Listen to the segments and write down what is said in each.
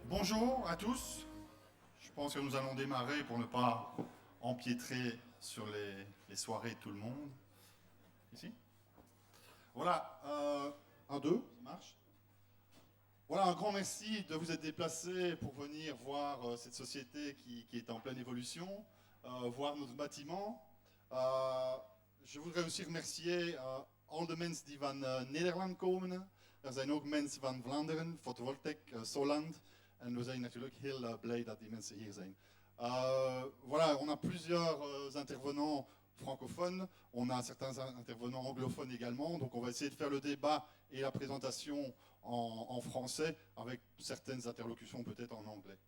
Bonjour à tous. Je pense que nous allons démarrer pour ne pas empiétrer sur les soirées de tout le monde. Ici. Voilà, un, deux, ça marche. Voilà, un grand merci de vous être déplacés pour venir voir cette société qui est en pleine évolution, voir notre bâtiment. Je voudrais aussi remercier al de mensen die van Nederland komen. Er zijn ook mensen van Vlaanderen, Photovoltaic, Soland. En we zijn natuurlijk heel blij dat die mensen hier zijn. Voilà, on a plusieurs intervenants francophones, on a certains intervenants anglophones également, donc on va essayer de faire le débat et la présentation en français avec certaines interlocutions peut-être en anglais.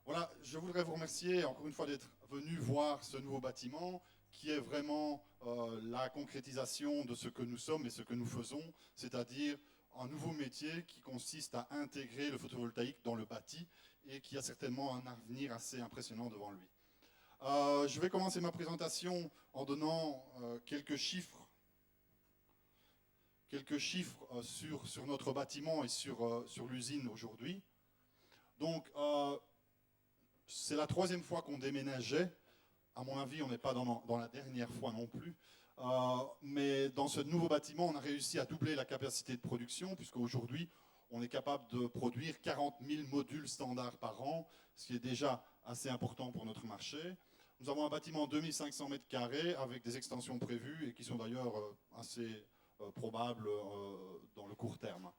Voilà, je voudrais vous remercier encore une fois d'être venu voir ce nouveau bâtiment qui est vraiment la concrétisation de ce que nous sommes et ce que nous faisons, c'est-à-dire un nouveau métier qui consiste à intégrer le photovoltaïque dans le bâti et qui a certainement un avenir assez impressionnant devant lui. Je vais commencer ma présentation en donnant quelques chiffres sur notre bâtiment et sur l'usine aujourd'hui. Donc, c'est la troisième fois qu'on déménageait. À mon avis, on n'est pas dans la dernière fois non plus. Mais dans ce nouveau bâtiment, on a réussi à doubler la capacité de production, puisqu'aujourd'hui, on est capable de produire 40 000 modules standards par an, ce qui est déjà assez important pour notre marché. Nous avons un bâtiment de 2500 mètres carrés avec des extensions prévues et qui sont d'ailleurs assez probables dans le court terme.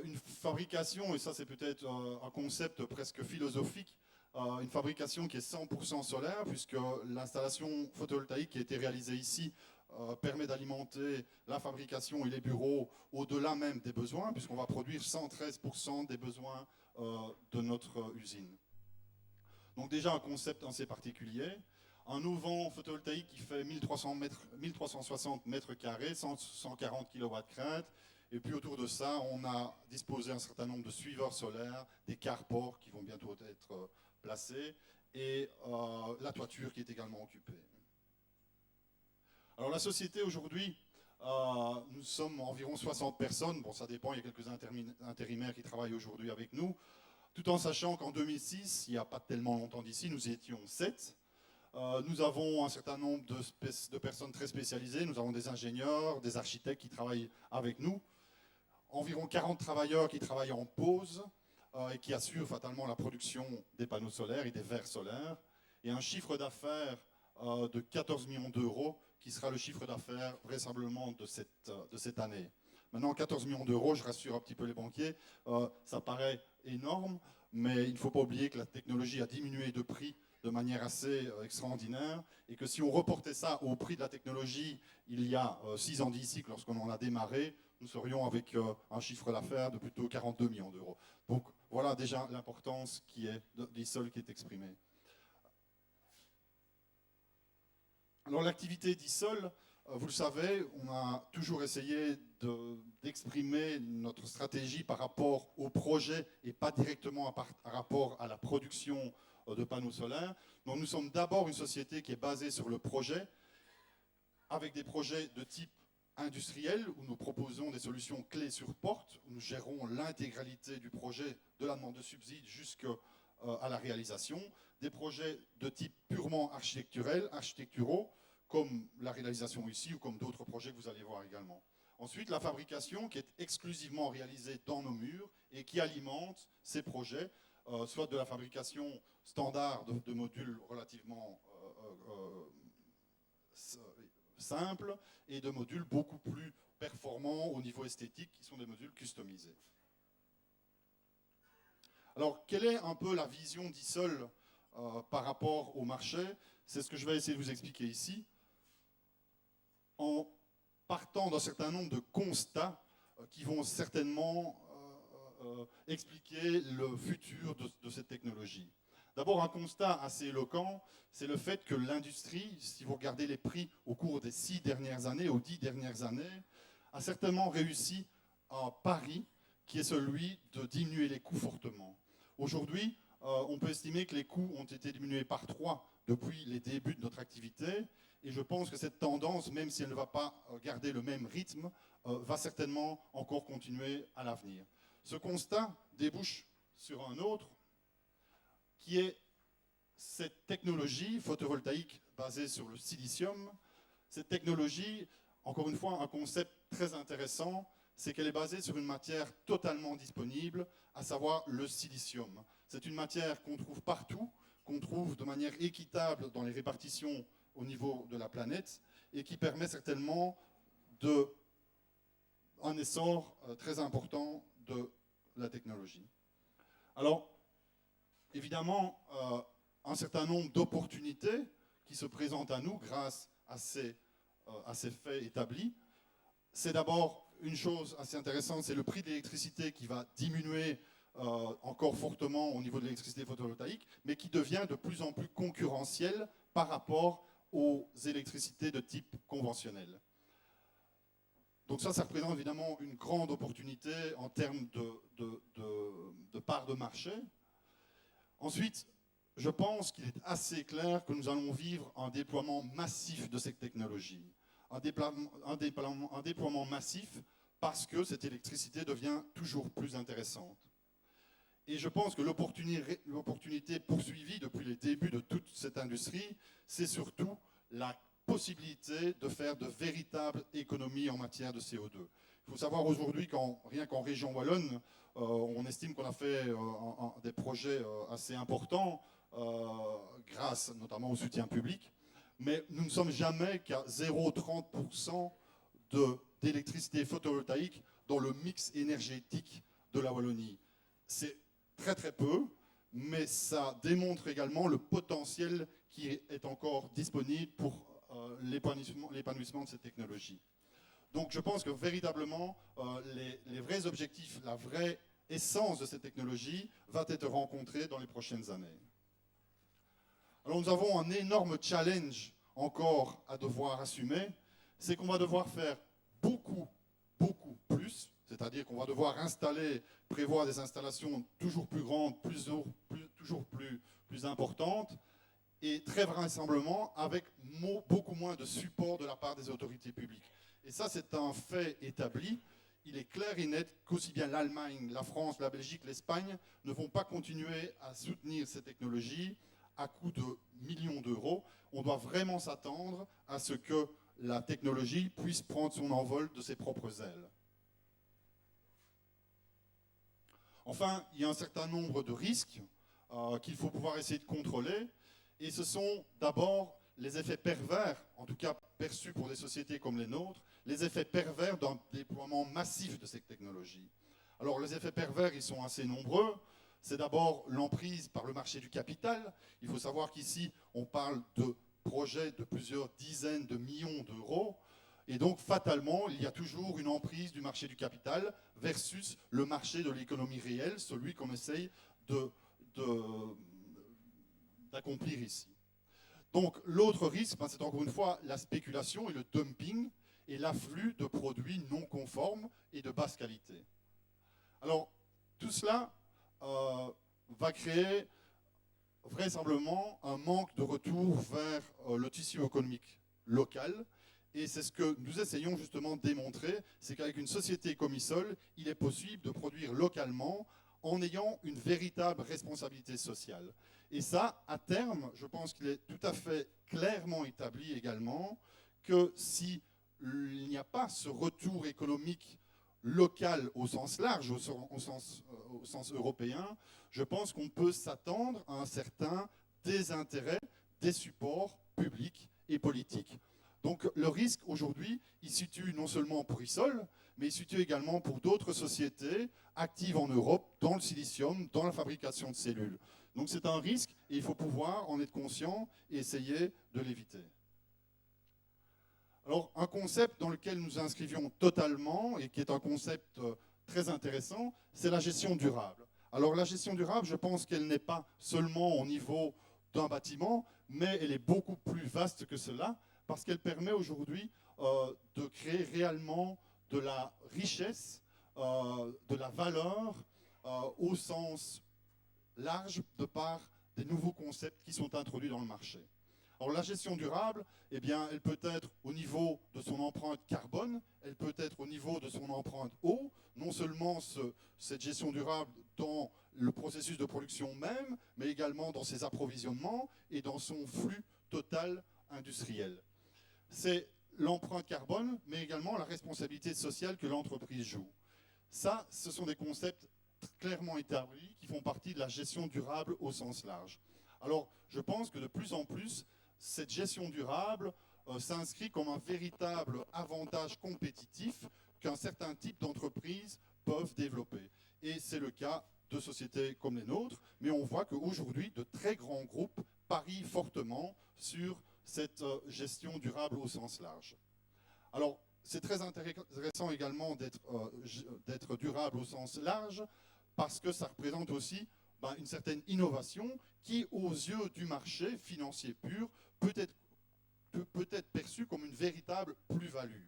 Une fabrication, et ça c'est peut-être un concept presque philosophique, une fabrication qui est 100% solaire, puisque l'installation photovoltaïque qui a été réalisée ici permet d'alimenter la fabrication et les bureaux au-delà même des besoins, puisqu'on va produire 113% des besoins de notre usine. Donc déjà un concept assez particulier. Un auvent photovoltaïque qui fait 1360 mètres carrés, 140 kW crête. Et puis autour de ça, on a disposé un certain nombre de suiveurs solaires, des carports qui vont bientôt être placés, et la toiture qui est également occupée. Alors la société aujourd'hui, nous sommes environ 60 personnes, bon ça dépend, il y a quelques intérimaires qui travaillent aujourd'hui avec nous, tout en sachant qu'en 2006, il n'y a pas tellement longtemps d'ici, nous étions 7. Nous avons un certain nombre de personnes très spécialisées, nous avons des ingénieurs, des architectes qui travaillent avec nous, environ 40 travailleurs qui travaillent en pause et qui assurent fatalement la production des panneaux solaires et des verres solaires, et un chiffre d'affaires de 14 millions d'euros qui sera le chiffre d'affaires vraisemblablement de cette année. Maintenant, 14 millions d'euros, je rassure un petit peu les banquiers, ça paraît énorme, mais il ne faut pas oublier que la technologie a diminué de prix de manière assez extraordinaire, et que si on reportait ça au prix de la technologie il y a 6 ans d'ici, lorsqu'on en a démarré, nous serions avec un chiffre d'affaires de plutôt 42 millions d'euros. Donc voilà déjà l'importance d'Isol qui est exprimée. Alors l'activité d'Isol, vous le savez, on a toujours essayé d'exprimer notre stratégie par rapport au projet et pas directement par rapport à la production de panneaux solaires. Donc nous sommes d'abord une société qui est basée sur le projet, avec des projets de type industriel, où nous proposons des solutions clés sur porte, où nous gérons l'intégralité du projet, de la demande de subsides jusqu'à la réalisation, des projets de type purement architecturaux, comme la réalisation ici ou comme d'autres projets que vous allez voir également. Ensuite, la fabrication qui est exclusivement réalisée dans nos murs et qui alimente ces projets, soit de la fabrication standard de modules relativement simples et de modules beaucoup plus performants au niveau esthétique qui sont des modules customisés. Alors, quelle est un peu la vision d'Isol par rapport au marché? C'est ce que je vais essayer de vous expliquer ici, en partant d'un certain nombre de constats qui vont certainement expliquer le futur de cette technologie. D'abord, un constat assez éloquent, c'est le fait que l'industrie, si vous regardez les prix au cours des 6 dernières années, aux 10 dernières années, a certainement réussi un pari qui est celui de diminuer les coûts fortement. Aujourd'hui, on peut estimer que les coûts ont été diminués par 3 depuis les débuts de notre activité, et je pense que cette tendance, même si elle ne va pas garder le même rythme, va certainement encore continuer à l'avenir. Ce constat débouche sur un autre, qui est cette technologie photovoltaïque basée sur le silicium. Cette technologie, encore une fois, un concept très intéressant, c'est qu'elle est basée sur une matière totalement disponible, à savoir le silicium. C'est une matière qu'on trouve partout, qu'on trouve de manière équitable dans les répartitions au niveau de la planète, et qui permet certainement un essor très important de la technologie. Alors, évidemment, un certain nombre d'opportunités qui se présentent à nous grâce à ces faits établis. C'est d'abord une chose assez intéressante, c'est le prix de l'électricité qui va diminuer encore fortement au niveau de l'électricité photovoltaïque, mais qui devient de plus en plus concurrentiel par rapport aux électricités de type conventionnel. Donc ça représente évidemment une grande opportunité en termes de part de marché. Ensuite, je pense qu'il est assez clair que nous allons vivre un déploiement massif de cette technologie. Un déploiement massif parce que cette électricité devient toujours plus intéressante. Et je pense que l'opportunité poursuivie depuis les débuts de toute cette industrie, c'est surtout la possibilité de faire de véritables économies en matière de CO2. Il faut savoir aujourd'hui rien qu'en région wallonne, on estime qu'on a fait des projets assez importants grâce notamment au soutien public, mais nous ne sommes jamais qu'à 0,30% d'électricité photovoltaïque dans le mix énergétique de la Wallonie. C'est très très peu, mais ça démontre également le potentiel qui est encore disponible pour l'épanouissement de cette technologie. Donc je pense que véritablement, les vrais objectifs, la vraie essence de cette technologie va être rencontrée dans les prochaines années. Alors nous avons un énorme challenge encore à devoir assumer, c'est qu'on va devoir faire beaucoup plus, c'est-à-dire qu'on va devoir prévoir des installations toujours plus grandes, toujours plus importantes, et très vraisemblablement avec beaucoup moins de support de la part des autorités publiques. Et ça, c'est un fait établi. Il est clair et net qu'aussi bien l'Allemagne, la France, la Belgique, l'Espagne ne vont pas continuer à soutenir ces technologies à coût de millions d'euros. On doit vraiment s'attendre à ce que la technologie puisse prendre son envol de ses propres ailes. Enfin, il y a un certain nombre de risques qu'il faut pouvoir essayer de contrôler. Et ce sont d'abord les effets pervers, en tout cas perçus pour des sociétés comme les nôtres, les effets pervers d'un déploiement massif de ces technologies. Alors les effets pervers, ils sont assez nombreux. C'est d'abord l'emprise par le marché du capital. Il faut savoir qu'ici, on parle de projets de plusieurs dizaines de millions d'euros. Et donc, fatalement, il y a toujours une emprise du marché du capital versus le marché de l'économie réelle, celui qu'on essaye d'accomplir ici. Donc l'autre risque, c'est encore une fois la spéculation et le dumping et l'afflux de produits non conformes et de basse qualité. Alors tout cela va créer vraisemblablement un manque de retour vers le tissu économique local. Et c'est ce que nous essayons justement de démontrer, c'est qu'avec une société comme ISOL, il est possible de produire localement en ayant une véritable responsabilité sociale. Et ça, à terme, je pense qu'il est tout à fait clairement établi également que s'il n'y a pas ce retour économique local au sens large, au sens européen, je pense qu'on peut s'attendre à un certain désintérêt des supports publics et politiques. Donc le risque aujourd'hui, il se situe non seulement pour ISOL, mais il se situe également pour d'autres sociétés actives en Europe dans le silicium, dans la fabrication de cellules. Donc c'est un risque et il faut pouvoir en être conscient et essayer de l'éviter. Alors un concept dans lequel nous inscrivions totalement et qui est un concept très intéressant, c'est la gestion durable. Alors la gestion durable, je pense qu'elle n'est pas seulement au niveau d'un bâtiment, mais elle est beaucoup plus vaste que cela, parce qu'elle permet aujourd'hui de créer réellement de la richesse, de la valeur au sens large de par des nouveaux concepts qui sont introduits dans le marché. Alors la gestion durable, eh bien, elle peut être au niveau de son empreinte carbone, elle peut être au niveau de son empreinte eau, non seulement cette gestion durable dans le processus de production même, mais également dans ses approvisionnements et dans son flux total industriel. C'est l'empreinte carbone, mais également la responsabilité sociale que l'entreprise joue. Ça, ce sont des concepts clairement établis qui font partie de la gestion durable au sens large. Alors, je pense que de plus en plus, cette gestion durable s'inscrit comme un véritable avantage compétitif qu'un certain type d'entreprises peuvent développer. Et c'est le cas de sociétés comme les nôtres, mais on voit qu'aujourd'hui, de très grands groupes parient fortement sur cette gestion durable au sens large. Alors, c'est très intéressant également d'être durable au sens large, parce que ça représente aussi une certaine innovation qui, aux yeux du marché financier pur, peut être perçue comme une véritable plus-value.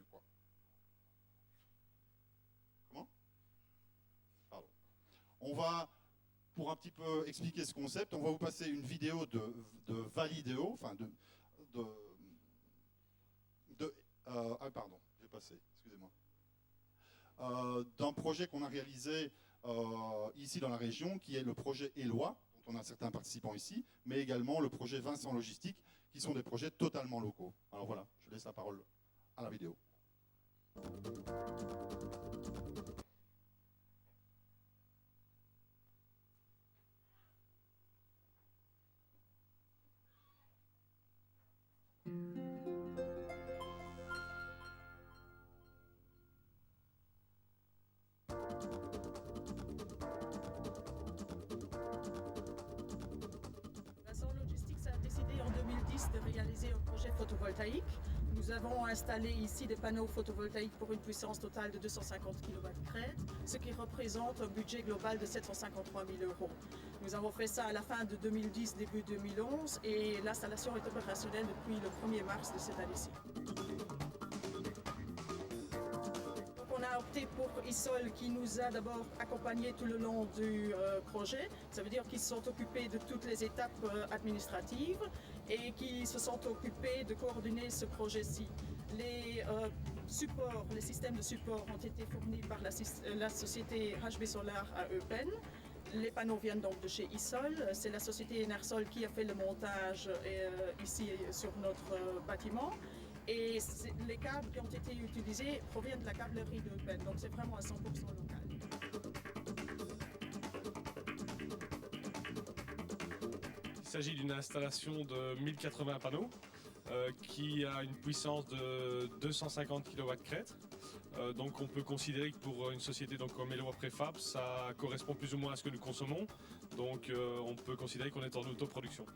Comment ? Pardon. On va, pour un petit peu expliquer ce concept, on va vous passer une vidéo de Validéo, enfin pardon, j'ai passé, excusez-moi. D'un projet qu'on a réalisé ici dans la région, qui est le projet Éloi, dont on a certains participants ici, mais également le projet Vincent Logistique, qui sont des projets totalement locaux. Alors voilà, je laisse la parole à la vidéo. De réaliser un projet photovoltaïque. Nous avons installé ici des panneaux photovoltaïques pour une puissance totale de 250 kW/crête, ce qui représente un budget global de 753 000 €. Nous avons fait ça à la fin de 2010, début 2011, et l'installation est opérationnelle depuis le 1er mars de cette année-ci. On a opté pour ISOL qui nous a d'abord accompagnés tout le long du projet. Ça veut dire qu'ils se sont occupés de toutes les étapes administratives et qui se sont occupés de coordonner ce projet-ci. Les supports, les systèmes de support ont été fournis par la société HB Solar à Eupen. Les panneaux viennent donc de chez ISOL. C'est la société Enersol qui a fait le montage ici sur notre bâtiment. Et les câbles qui ont été utilisés proviennent de la câblerie de Eupen, donc c'est vraiment à 100% local. Il s'agit d'une installation de 1080 panneaux qui a une puissance de 250 kW/crête. Donc on peut considérer que pour une société comme Éloi Préfab, ça correspond plus ou moins à ce que nous consommons. Donc on peut considérer qu'on est en autoproduction.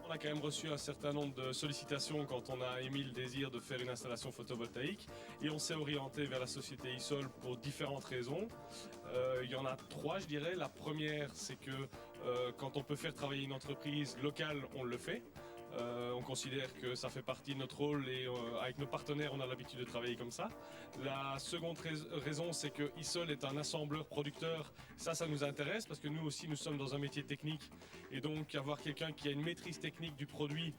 On a quand même reçu un certain nombre de sollicitations quand on a émis le désir de faire une installation photovoltaïque et on s'est orienté vers la société ISOL pour différentes raisons. Il y en a trois, je dirais. La première, c'est que quand on peut faire travailler une entreprise locale, on le fait. On considère que ça fait partie de notre rôle et avec nos partenaires, on a l'habitude de travailler comme ça. La seconde raison, c'est que ISOL est un assembleur-producteur. Ça nous intéresse parce que nous aussi, nous sommes dans un métier technique et donc avoir quelqu'un qui a une maîtrise technique du produit,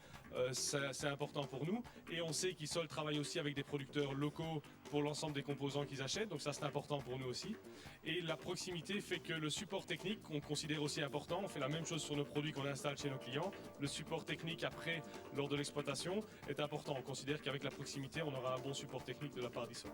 c'est important pour nous. Et on sait qu'ISOL travaille aussi avec des producteurs locaux pour l'ensemble des composants qu'ils achètent, donc ça c'est important pour nous aussi. Et la proximité fait que le support technique, qu'on considère aussi important, on fait la même chose sur nos produits qu'on installe chez nos clients. Le support technique après, lors de l'exploitation, est important. On considère qu'avec la proximité, on aura un bon support technique de la part d'ISOL.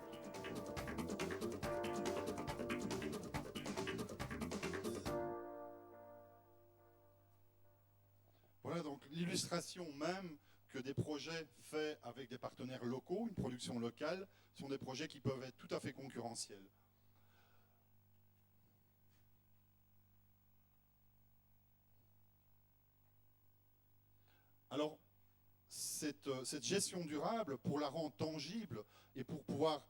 Voilà donc l'illustration même que des projets faits avec des partenaires locaux, une production locale, sont des projets qui peuvent être tout à fait concurrentiels. Alors, cette gestion durable, pour la rendre tangible et pour pouvoir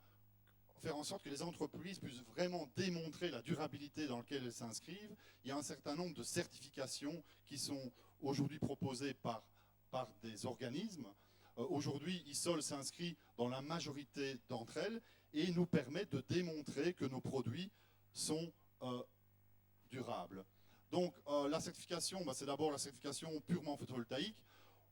faire en sorte que les entreprises puissent vraiment démontrer la durabilité dans laquelle elles s'inscrivent, il y a un certain nombre de certifications qui sont aujourd'hui proposées par des organismes. Aujourd'hui, ISOL s'inscrit dans la majorité d'entre elles et nous permet de démontrer que nos produits sont durables. Donc la certification, c'est d'abord la certification purement photovoltaïque,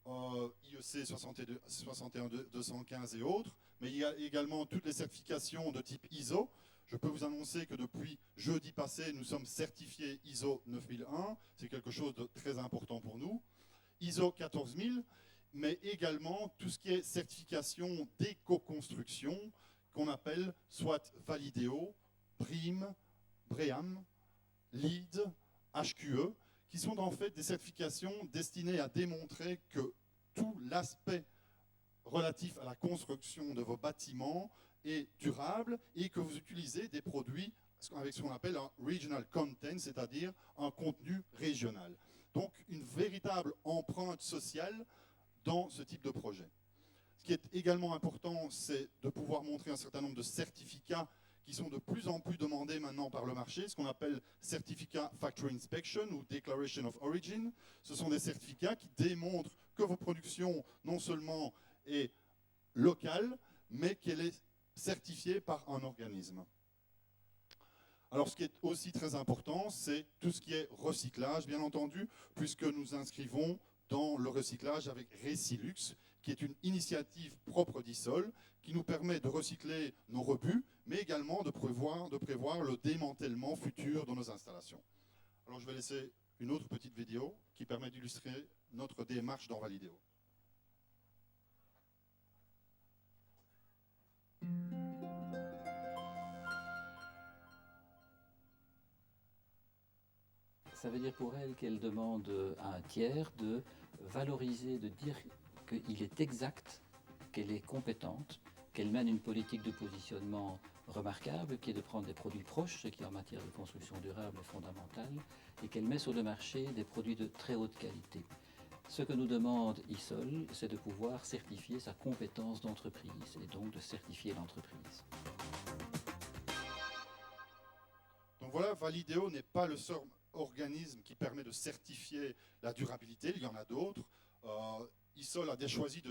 IEC 61215 et autres, mais il y a également toutes les certifications de type ISO. Je peux vous annoncer que depuis jeudi passé, nous sommes certifiés ISO 9001, c'est quelque chose de très important pour nous. ISO 14000, mais également tout ce qui est certification d'éco-construction, qu'on appelle soit Validéo, BREEAM, BREEAM, LEED, HQE, qui sont en fait des certifications destinées à démontrer que tout l'aspect relatif à la construction de vos bâtiments est durable et que vous utilisez des produits avec ce qu'on appelle un regional content, c'est-à-dire un contenu régional. Donc une véritable empreinte sociale dans ce type de projet. Ce qui est également important, c'est de pouvoir montrer un certain nombre de certificats qui sont de plus en plus demandés maintenant par le marché, ce qu'on appelle certificat Factory Inspection ou Declaration of Origin. Ce sont des certificats qui démontrent que votre production non seulement est locale, mais qu'elle est certifiée par un organisme. Alors ce qui est aussi très important, c'est tout ce qui est recyclage, bien entendu, puisque nous inscrivons dans le recyclage avec Recilux, qui est une initiative propre d'ISOL, qui nous permet de recycler nos rebuts, mais également de prévoir le démantèlement futur de nos installations. Alors je vais laisser une autre petite vidéo qui permet d'illustrer notre démarche dans Validéo. Ça veut dire pour elle qu'elle demande à un tiers de valoriser, de dire qu'il est exact, qu'elle est compétente, qu'elle mène une politique de positionnement remarquable, qui est de prendre des produits proches, ce qui en matière de construction durable est fondamental, et qu'elle met sur le marché des produits de très haute qualité. Ce que nous demande ISOL, c'est de pouvoir certifier sa compétence d'entreprise, et donc de certifier l'entreprise. Donc voilà, Validéo n'est pas le seul organisme qui permet de certifier la durabilité, il y en a d'autres. ISOL a choisi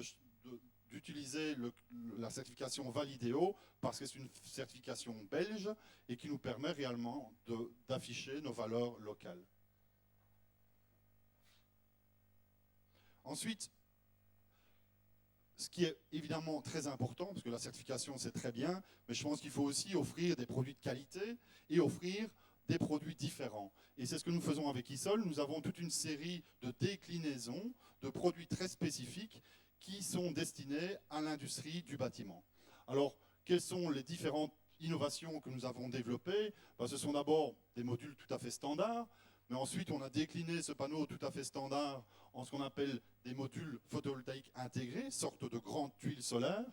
d'utiliser la certification Validéo parce que c'est une certification belge et qui nous permet réellement d'afficher nos valeurs locales. Ensuite, ce qui est évidemment très important, parce que la certification c'est très bien, mais je pense qu'il faut aussi offrir des produits de qualité et offrir des produits différents. Et c'est ce que nous faisons avec ISOL. Nous avons toute une série de déclinaisons de produits très spécifiques qui sont destinés à l'industrie du bâtiment. Alors, quelles sont les différentes innovations que nous avons développées? Ce sont d'abord des modules tout à fait standards, mais ensuite on a décliné ce panneau tout à fait standard en ce qu'on appelle des modules photovoltaïques intégrés, sorte de grandes tuiles solaires.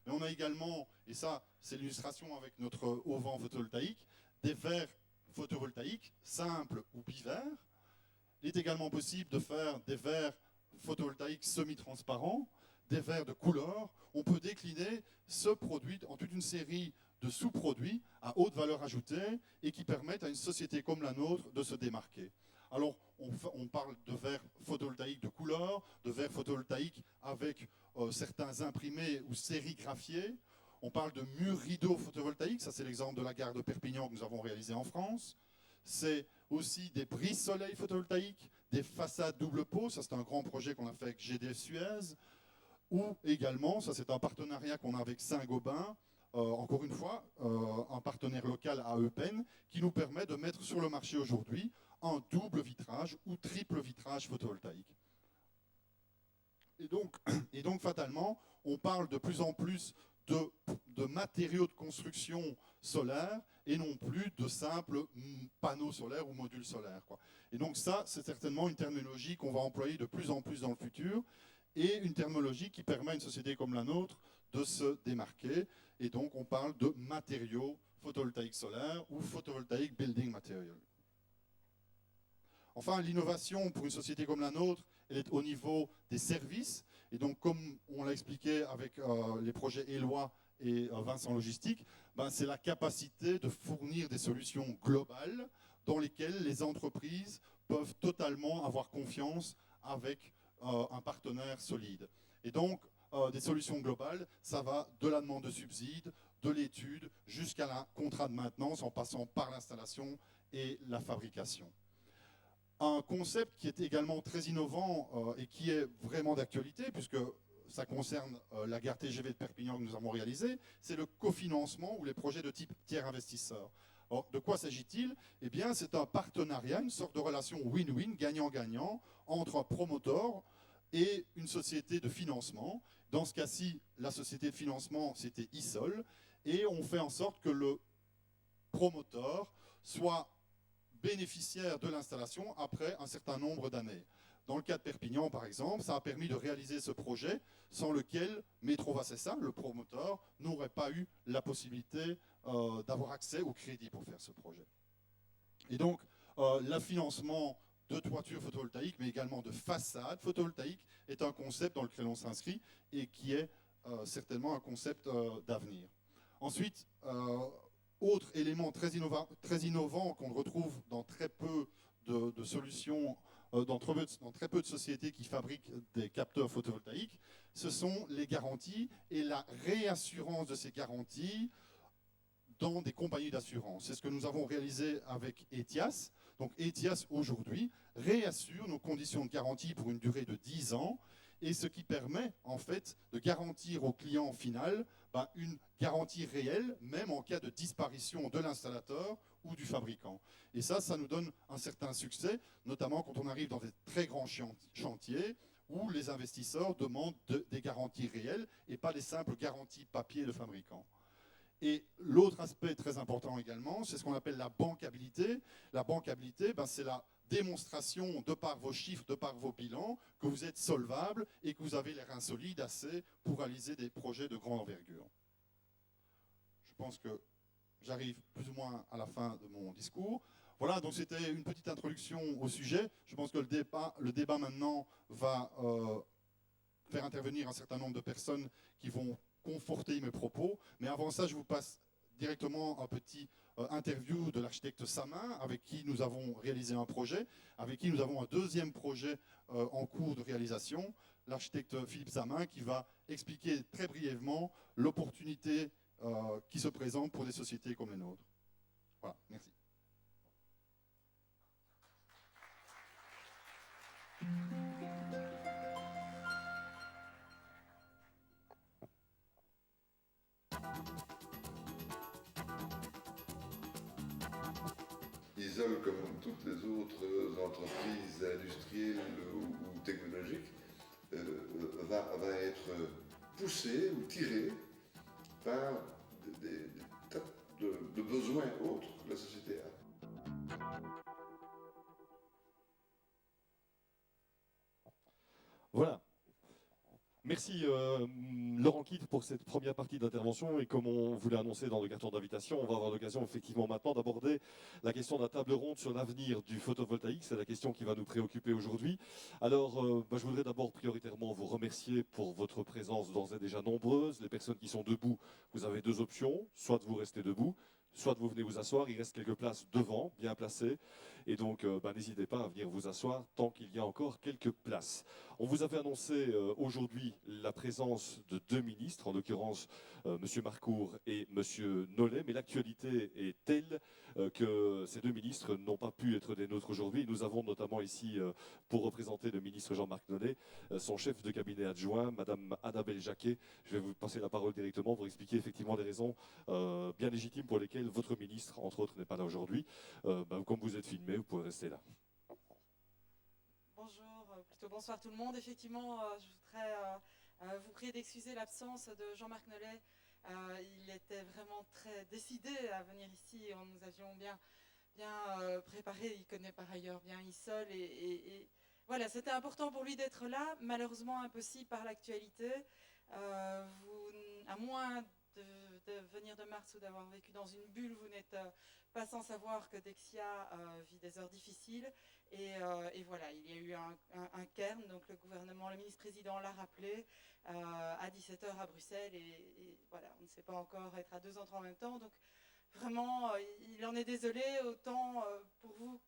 Mais on a également, et ça c'est l'illustration avec notre auvent photovoltaïque, des verres photovoltaïques simples ou bivers. Il est également possible de faire des verres photovoltaïques semi-transparents, des verres de couleur. On peut décliner ce produit en toute une série de sous-produits à haute valeur ajoutée et qui permettent à une société comme la nôtre de se démarquer. Alors, on parle de verres photovoltaïques de couleur, de verres photovoltaïques avec certains imprimés ou sérigraphiés. On parle de murs rideaux photovoltaïques, ça c'est l'exemple de la gare de Perpignan que nous avons réalisé en France. C'est aussi des brise-soleil photovoltaïques, des façades double pot, ça c'est un grand projet qu'on a fait avec GDF Suez. Ou également, ça c'est un partenariat qu'on a avec Saint-Gobain, encore une fois, un partenaire local à Eupen, qui nous permet de mettre sur le marché aujourd'hui un double vitrage ou triple vitrage photovoltaïque. Et donc fatalement, on parle de plus en plus de matériaux de construction solaire et non plus de simples panneaux solaires ou modules solaires, quoi. Et donc ça, c'est certainement une terminologie qu'on va employer de plus en plus dans le futur et une terminologie qui permet à une société comme la nôtre de se démarquer. Et donc on parle de matériaux photovoltaïques solaires ou photovoltaïque building material. Enfin, l'innovation pour une société comme la nôtre, elle est au niveau des services. Et donc, comme on l'a expliqué avec les projets Éloi et Vincent Logistique, c'est la capacité de fournir des solutions globales dans lesquelles les entreprises peuvent totalement avoir confiance avec un partenaire solide. Et donc, des solutions globales, ça va de la demande de subsides, de l'étude, jusqu'à un contrat de maintenance en passant par l'installation et la fabrication. Un concept qui est également très innovant et qui est vraiment d'actualité, puisque ça concerne la gare TGV de Perpignan que nous avons réalisée, c'est le cofinancement ou les projets de type tiers investisseur. Alors, de quoi s'agit-il? Eh bien, c'est un partenariat, une sorte de relation win-win, gagnant-gagnant, entre un promoteur et une société de financement. Dans ce cas-ci, la société de financement, c'était ISOL, et on fait en sorte que le promoteur soit bénéficiaire de l'installation après un certain nombre d'années. Dans le cas de Perpignan, par exemple, ça a permis de réaliser ce projet sans lequel Métro Vassessa, le promoteur, n'aurait pas eu la possibilité d'avoir accès au crédit pour faire ce projet. Et donc, le financement de toitures photovoltaïques, mais également de façades photovoltaïques, est un concept dans lequel on s'inscrit et qui est certainement un concept d'avenir. Ensuite, autre élément très innovant qu'on retrouve dans très peu de solutions, dans très peu de sociétés qui fabriquent des capteurs photovoltaïques, ce sont les garanties et la réassurance de ces garanties dans des compagnies d'assurance. C'est ce que nous avons réalisé avec ETIAS. Donc ETIAS aujourd'hui réassure nos conditions de garantie pour une durée de 10 ans, et ce qui permet en fait de garantir au client final une garantie réelle, même en cas de disparition de l'installateur ou du fabricant. Et ça nous donne un certain succès, notamment quand on arrive dans des très grands chantiers où les investisseurs demandent des garanties réelles et pas des simples garanties papier de fabricant. Et l'autre aspect très important également, c'est ce qu'on appelle la bancabilité. La bancabilité, c'est la démonstration, de par vos chiffres, de par vos bilans, que vous êtes solvable et que vous avez les reins solides assez pour réaliser des projets de grande envergure. Je pense que j'arrive plus ou moins à la fin de mon discours. Voilà, donc c'était une petite introduction au sujet. Je pense que le débat maintenant va faire intervenir un certain nombre de personnes qui vont conforter mes propos. Mais avant ça, je vous passe directement un petit interview de l'architecte Samin, avec qui nous avons réalisé un projet, avec qui nous avons un deuxième projet en cours de réalisation, l'architecte Philippe Samin, qui va expliquer très brièvement l'opportunité qui se présente pour des sociétés comme les nôtres. Voilà, merci. ISOL, comme toutes les autres entreprises industrielles ou technologiques, va être poussée ou tirée par des tas de besoins autres que la société a. Voilà. Merci Laurent Kitt pour cette première partie d'intervention, et comme on vous l'a annoncé dans le carton d'invitation, on va avoir l'occasion effectivement maintenant d'aborder la question de la table ronde sur l'avenir du photovoltaïque. C'est la question qui va nous préoccuper aujourd'hui. Alors je voudrais d'abord prioritairement vous remercier pour votre présence d'ores et déjà nombreuse. Les personnes qui sont debout, vous avez deux options, soit de vous rester debout, soit vous venez vous asseoir. Il reste quelques places devant, bien placées. Et donc, n'hésitez pas à venir vous asseoir tant qu'il y a encore quelques places. On vous avait annoncé aujourd'hui la présence de deux ministres, en l'occurrence M. Marcourt et M. Nollet. Mais l'actualité est telle que ces deux ministres n'ont pas pu être des nôtres aujourd'hui. Nous avons notamment ici, pour représenter le ministre Jean-Marc Nollet, son chef de cabinet adjoint, Mme Annabelle Jacquet. Je vais vous passer la parole directement pour expliquer effectivement les raisons bien légitimes pour lesquelles votre ministre, entre autres, n'est pas là aujourd'hui. Comme vous êtes filmé, vous pouvez rester là. Bonjour, plutôt bonsoir tout le monde. Effectivement, je voudrais vous prier d'excuser l'absence de Jean-Marc Nollet. Il était vraiment très décidé à venir ici. Nous avions bien préparé. Il connaît par ailleurs bien ISOL. Et voilà, c'était important pour lui d'être là. Malheureusement, impossible par l'actualité. À moins de venir de Mars ou d'avoir vécu dans une bulle, vous n'êtes pas sans savoir que Dexia vit des heures difficiles. Et voilà, il y a eu un cairn, donc le gouvernement, le ministre-président l'a rappelé, à 17h à Bruxelles. Et voilà, on ne sait pas encore être à deux endroits en même temps. Donc vraiment, il en est désolé, autant pour vous,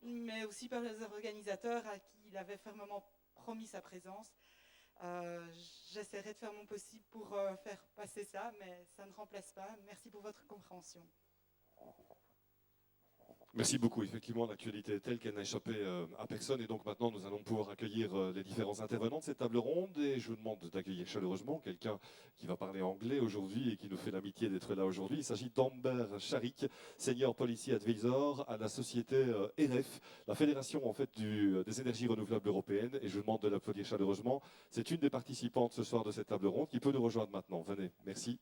mais aussi par les organisateurs à qui il avait fermement promis sa présence. J'essaierai de faire mon possible pour faire passer ça, mais ça ne remplace pas. Merci pour votre compréhension. Merci beaucoup. Effectivement, l'actualité est telle qu'elle n'a échappé à personne. Et donc maintenant, nous allons pouvoir accueillir les différents intervenants de cette table ronde. Et je vous demande d'accueillir chaleureusement quelqu'un qui va parler anglais aujourd'hui et qui nous fait l'amitié d'être là aujourd'hui. Il s'agit d'Amber Sharik, Senior Policy Advisor à la société EREF, la Fédération en fait, des énergies renouvelables européennes. Et je vous demande de l'applaudir chaleureusement. C'est une des participantes ce soir de cette table ronde qui peut nous rejoindre maintenant. Venez. Merci.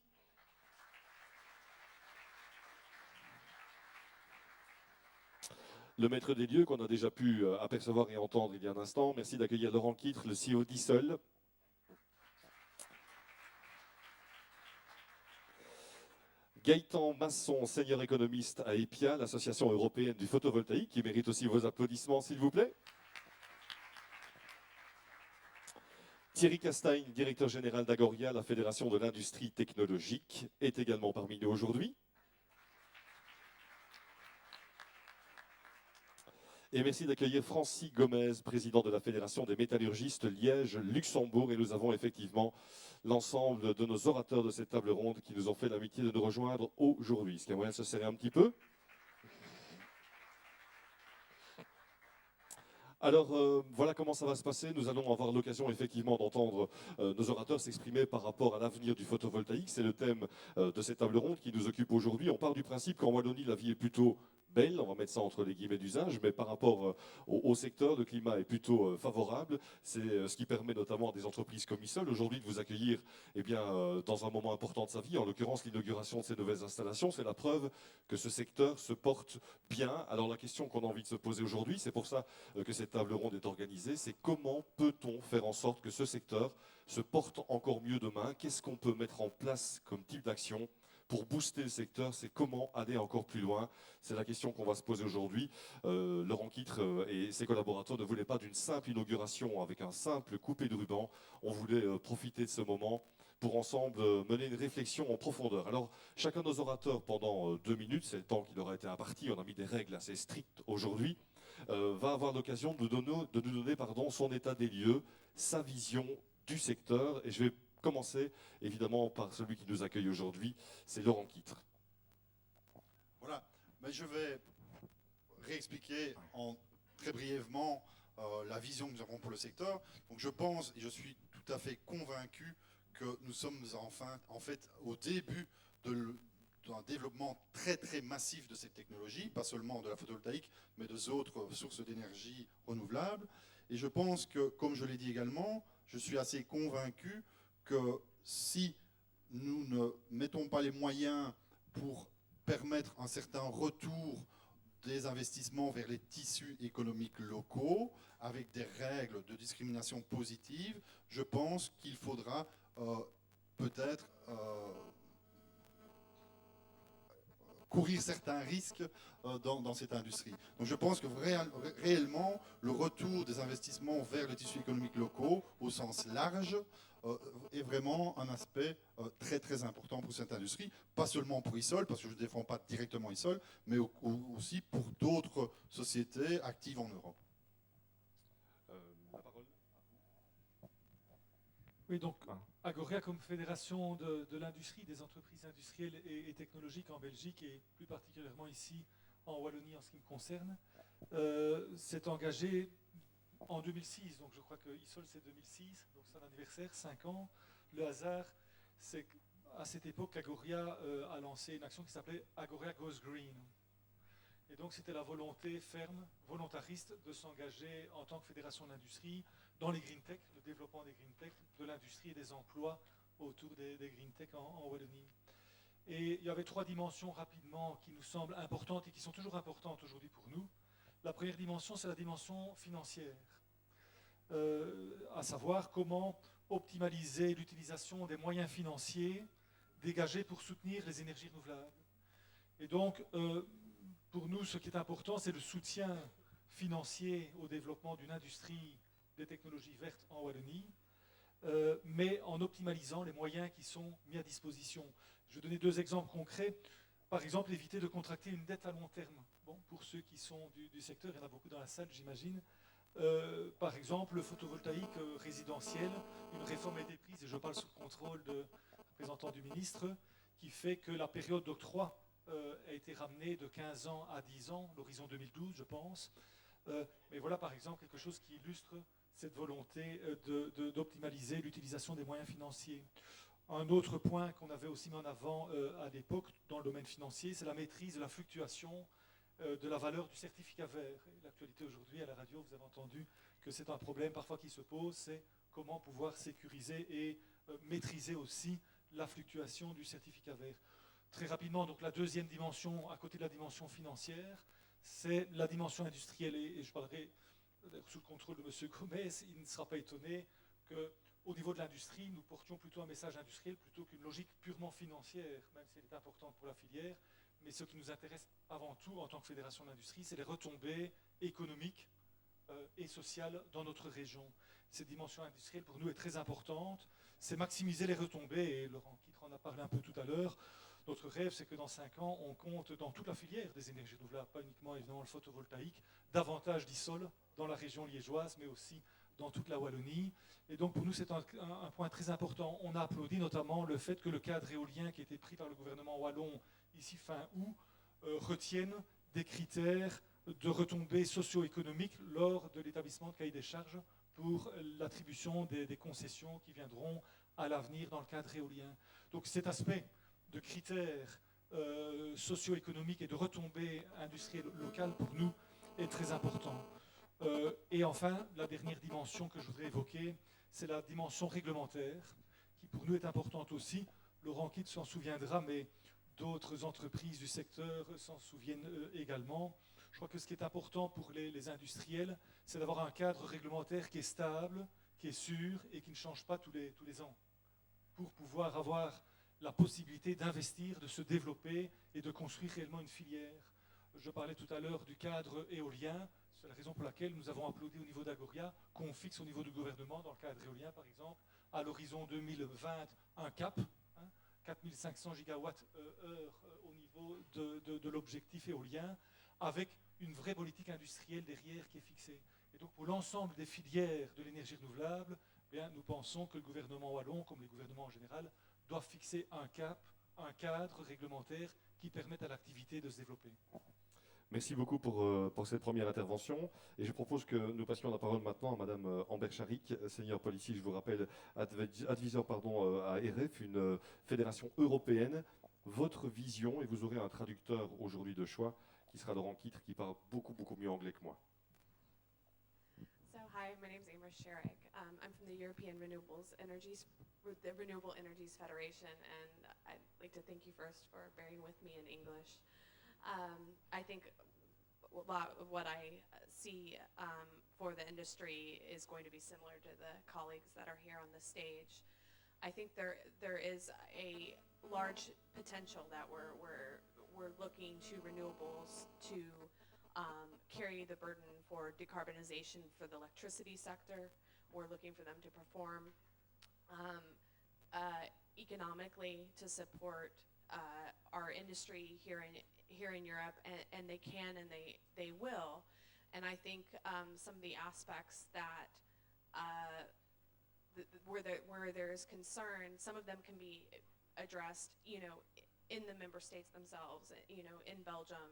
Le maître des lieux qu'on a déjà pu apercevoir et entendre il y a un instant. Merci d'accueillir Laurent Quitre, le CEO d'ISOL. Gaëtan Masson, senior économiste à EPIA, l'association européenne du photovoltaïque, qui mérite aussi vos applaudissements, s'il vous plaît. Thierry Castagne, directeur général d'Agoria, la Fédération de l'industrie technologique, est également parmi nous aujourd'hui. Et merci d'accueillir Francis Gomez, président de la Fédération des métallurgistes Liège-Luxembourg. Et nous avons effectivement l'ensemble de nos orateurs de cette table ronde qui nous ont fait l'amitié de nous rejoindre aujourd'hui. Est-ce qu'il y a moyen de se serrer un petit peu ? Alors voilà comment ça va se passer. Nous allons avoir l'occasion effectivement d'entendre nos orateurs s'exprimer par rapport à l'avenir du photovoltaïque. C'est le thème de cette table ronde qui nous occupe aujourd'hui. On part du principe qu'en Wallonie, la vie est plutôt belle, on va mettre ça entre les guillemets d'usage, mais par rapport au secteur, le climat est plutôt favorable. C'est ce qui permet notamment à des entreprises comme ISOL aujourd'hui de vous accueillir dans un moment important de sa vie, en l'occurrence l'inauguration de ces nouvelles installations. C'est la preuve que ce secteur se porte bien. Alors la question qu'on a envie de se poser aujourd'hui, c'est pour ça que cette table ronde est organisée, c'est comment peut-on faire en sorte que ce secteur se porte encore mieux demain? Qu'est-ce qu'on peut mettre en place comme type d'action pour booster le secteur? C'est comment aller encore plus loin. C'est la question qu'on va se poser aujourd'hui. Laurent Quitre et ses collaborateurs ne voulaient pas d'une simple inauguration avec un simple coupé de ruban. On voulait profiter de ce moment pour ensemble mener une réflexion en profondeur. Alors, chacun de nos orateurs, pendant 2 minutes, c'est le temps qui leur a été imparti, on a mis des règles assez strictes aujourd'hui, va avoir l'occasion de nous donner son état des lieux, sa vision du secteur. Et je vais commencer évidemment par celui qui nous accueille aujourd'hui, c'est Laurent Quitre. Voilà, mais je vais réexpliquer très brièvement la vision que nous avons pour le secteur. Donc je pense et je suis tout à fait convaincu que nous sommes en fait au début d'un développement très très massif de cette technologie, pas seulement de la photovoltaïque, mais d'autres sources d'énergie renouvelables. Et je pense que, comme je l'ai dit également, je suis assez convaincu que si nous ne mettons pas les moyens pour permettre un certain retour des investissements vers les tissus économiques locaux, avec des règles de discrimination positive, je pense qu'il faudra peut-être courir certains risques dans cette industrie. Donc je pense que réellement, le retour des investissements vers les tissus économiques locaux, au sens large, est vraiment un aspect très très important pour cette industrie, pas seulement pour ISOL, parce que je ne défends pas directement ISOL, mais aussi pour d'autres sociétés actives en Europe. La parole. Oui, donc Agoria comme fédération de l'industrie, des entreprises industrielles et technologiques en Belgique et plus particulièrement ici en Wallonie en ce qui me concerne, s'est engagé en 2006. Donc je crois que ISOL c'est 2006, donc c'est un anniversaire, 5 ans. Le hasard, c'est qu'à cette époque, Agoria a lancé une action qui s'appelait Agoria Goes Green. Et donc c'était la volonté ferme, volontariste, de s'engager en tant que fédération d'industrie dans les green tech, le développement des green tech, de l'industrie et des emplois autour des green tech en Wallonie. Et il y avait 3 dimensions rapidement qui nous semblent importantes et qui sont toujours importantes aujourd'hui pour nous. La première dimension, c'est la dimension financière, à savoir comment optimaliser l'utilisation des moyens financiers dégagés pour soutenir les énergies renouvelables. Et donc, pour nous, ce qui est important, c'est le soutien financier au développement d'une industrie des technologies vertes en Wallonie, mais en optimalisant les moyens qui sont mis à disposition. Je vais donner 2 exemples concrets. Par exemple, éviter de contracter une dette à long terme. Bon, pour ceux qui sont du secteur, il y en a beaucoup dans la salle, j'imagine. Par exemple, le photovoltaïque résidentiel, une réforme a été prise, et je parle sous le contrôle de représentant du ministre, qui fait que la période d'octroi a été ramené de 15 ans à 10 ans, l'horizon 2012, je pense. Mais voilà par exemple quelque chose qui illustre cette volonté d'optimaliser l'utilisation des moyens financiers. Un autre point qu'on avait aussi mis en avant à l'époque dans le domaine financier, c'est la maîtrise de la fluctuation de la valeur du certificat vert. L'actualité aujourd'hui à la radio, vous avez entendu que c'est un problème parfois qui se pose, c'est comment pouvoir sécuriser et maîtriser aussi la fluctuation du certificat vert. Très rapidement, donc la deuxième dimension, à côté de la dimension financière, c'est la dimension industrielle. Et je parlerai sous le contrôle de M. Gomez, il ne sera pas étonné qu'au niveau de l'industrie, nous portions plutôt un message industriel plutôt qu'une logique purement financière, même si elle est importante pour la filière. Mais ce qui nous intéresse avant tout en tant que fédération d'industrie, c'est les retombées économiques et sociales dans notre région. Cette dimension industrielle pour nous est très importante. C'est maximiser les retombées, et Laurent Kittre en a parlé un peu tout à l'heure. Notre rêve, c'est que dans 5 ans, on compte dans toute la filière des énergies renouvelables, pas uniquement évidemment le photovoltaïque, davantage d'ISOL dans la région liégeoise, mais aussi dans toute la Wallonie. Et donc pour nous, c'est un point très important. On a applaudi notamment le fait que le cadre éolien qui a été pris par le gouvernement wallon ici fin août retienne des critères de retombées socio-économiques lors de l'établissement de cahier des charges pour l'attribution des concessions qui viendront à l'avenir dans le cadre éolien. Donc cet aspect de critères socio-économiques et de retombées industrielles locales pour nous est très important. Et enfin, la dernière dimension que je voudrais évoquer, c'est la dimension réglementaire, qui pour nous est importante aussi. Laurent Kittre s'en souviendra, mais d'autres entreprises du secteur s'en souviennent également. Je crois que ce qui est important pour les industriels, c'est d'avoir un cadre réglementaire qui est stable, qui est sûr et qui ne change pas tous les ans, pour pouvoir avoir la possibilité d'investir, de se développer et de construire réellement une filière. Je parlais tout à l'heure du cadre éolien. C'est la raison pour laquelle nous avons applaudi au niveau d'Agoria qu'on fixe au niveau du gouvernement, dans le cadre éolien par exemple, à l'horizon 2020, un cap, 4500 gigawatts heure au niveau de l'objectif éolien, avec une vraie politique industrielle derrière qui est fixée. Et donc pour l'ensemble des filières de l'énergie renouvelable, bien, nous pensons que le gouvernement wallon, comme les gouvernements en général, doivent fixer un cap, un cadre réglementaire qui permette à l'activité de se développer. Merci beaucoup pour cette première intervention. Et je propose que nous passions la parole maintenant à Madame Amber Charik, senior policier, je vous rappelle, advisor à EREF, une fédération européenne. Votre vision, et vous aurez un traducteur aujourd'hui de choix, qui sera Laurent Kittre, qui parle beaucoup mieux anglais que moi. So hi, my name is Amber Sharik. I'm from the European Renewable Energies Federation, and I'd like to thank you first for bearing with me in English. I think a lot of what I see for the industry is going to be similar to the colleagues that are here on the stage. I think there is a large potential that we're looking to renewables to carry the burden for decarbonization for the electricity sector. We're looking for them to perform economically to support our industry here in Europe, and they can and they will. And I think some of the aspects that where there is concern, some of them can be addressed, in the member states themselves. In Belgium,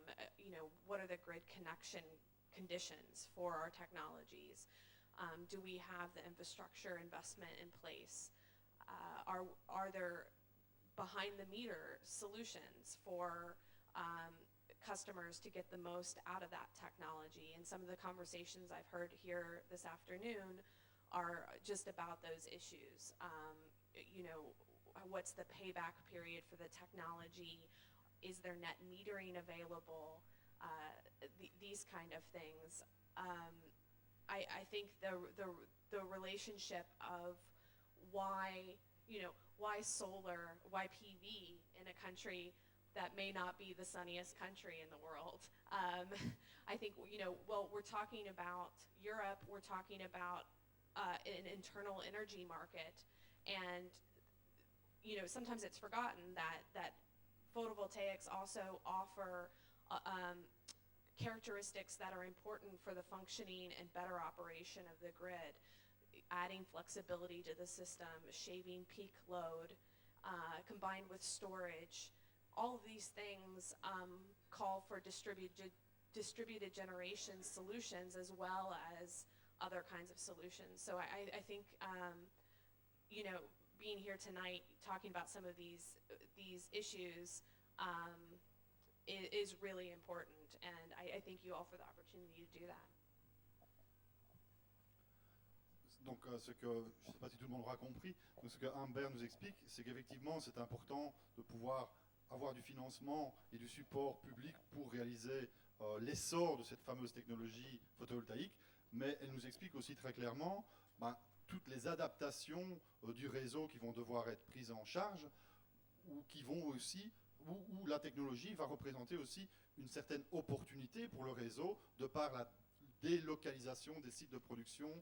what are the grid connection conditions for our technologies? Do we have the infrastructure investment in place? Are there behind the meter solutions for customers to get the most out of that technology? And some of the conversations I've heard here this afternoon are just about those issues. What's the payback period for the technology? Is there net metering available? These kind of things. I think the relationship of why solar, why PV in a country that may not be the sunniest country in the world. I think, we're talking about Europe, we're talking about an internal energy market, and sometimes it's forgotten that photovoltaics also offer characteristics that are important for the functioning and better operation of the grid, adding flexibility to the system, shaving peak load, combined with storage, all of these things call for distributed generation solutions as well as other kinds of solutions. So I think, you know, being here tonight talking about some of these issues is really important, and I thank you all for the opportunity to do that. Donc, ce que, je ne sais pas si tout le monde aura compris, donc ce que Humbert nous explique, c'est qu'effectivement, c'est important de pouvoir avoir du financement et du support public pour réaliser l'essor de cette fameuse technologie photovoltaïque, mais elle nous explique aussi très clairement toutes les adaptations du réseau qui vont devoir être prises en charge, ou qui vont aussi, où la technologie va représenter aussi une certaine opportunité pour le réseau, de par la délocalisation des sites de production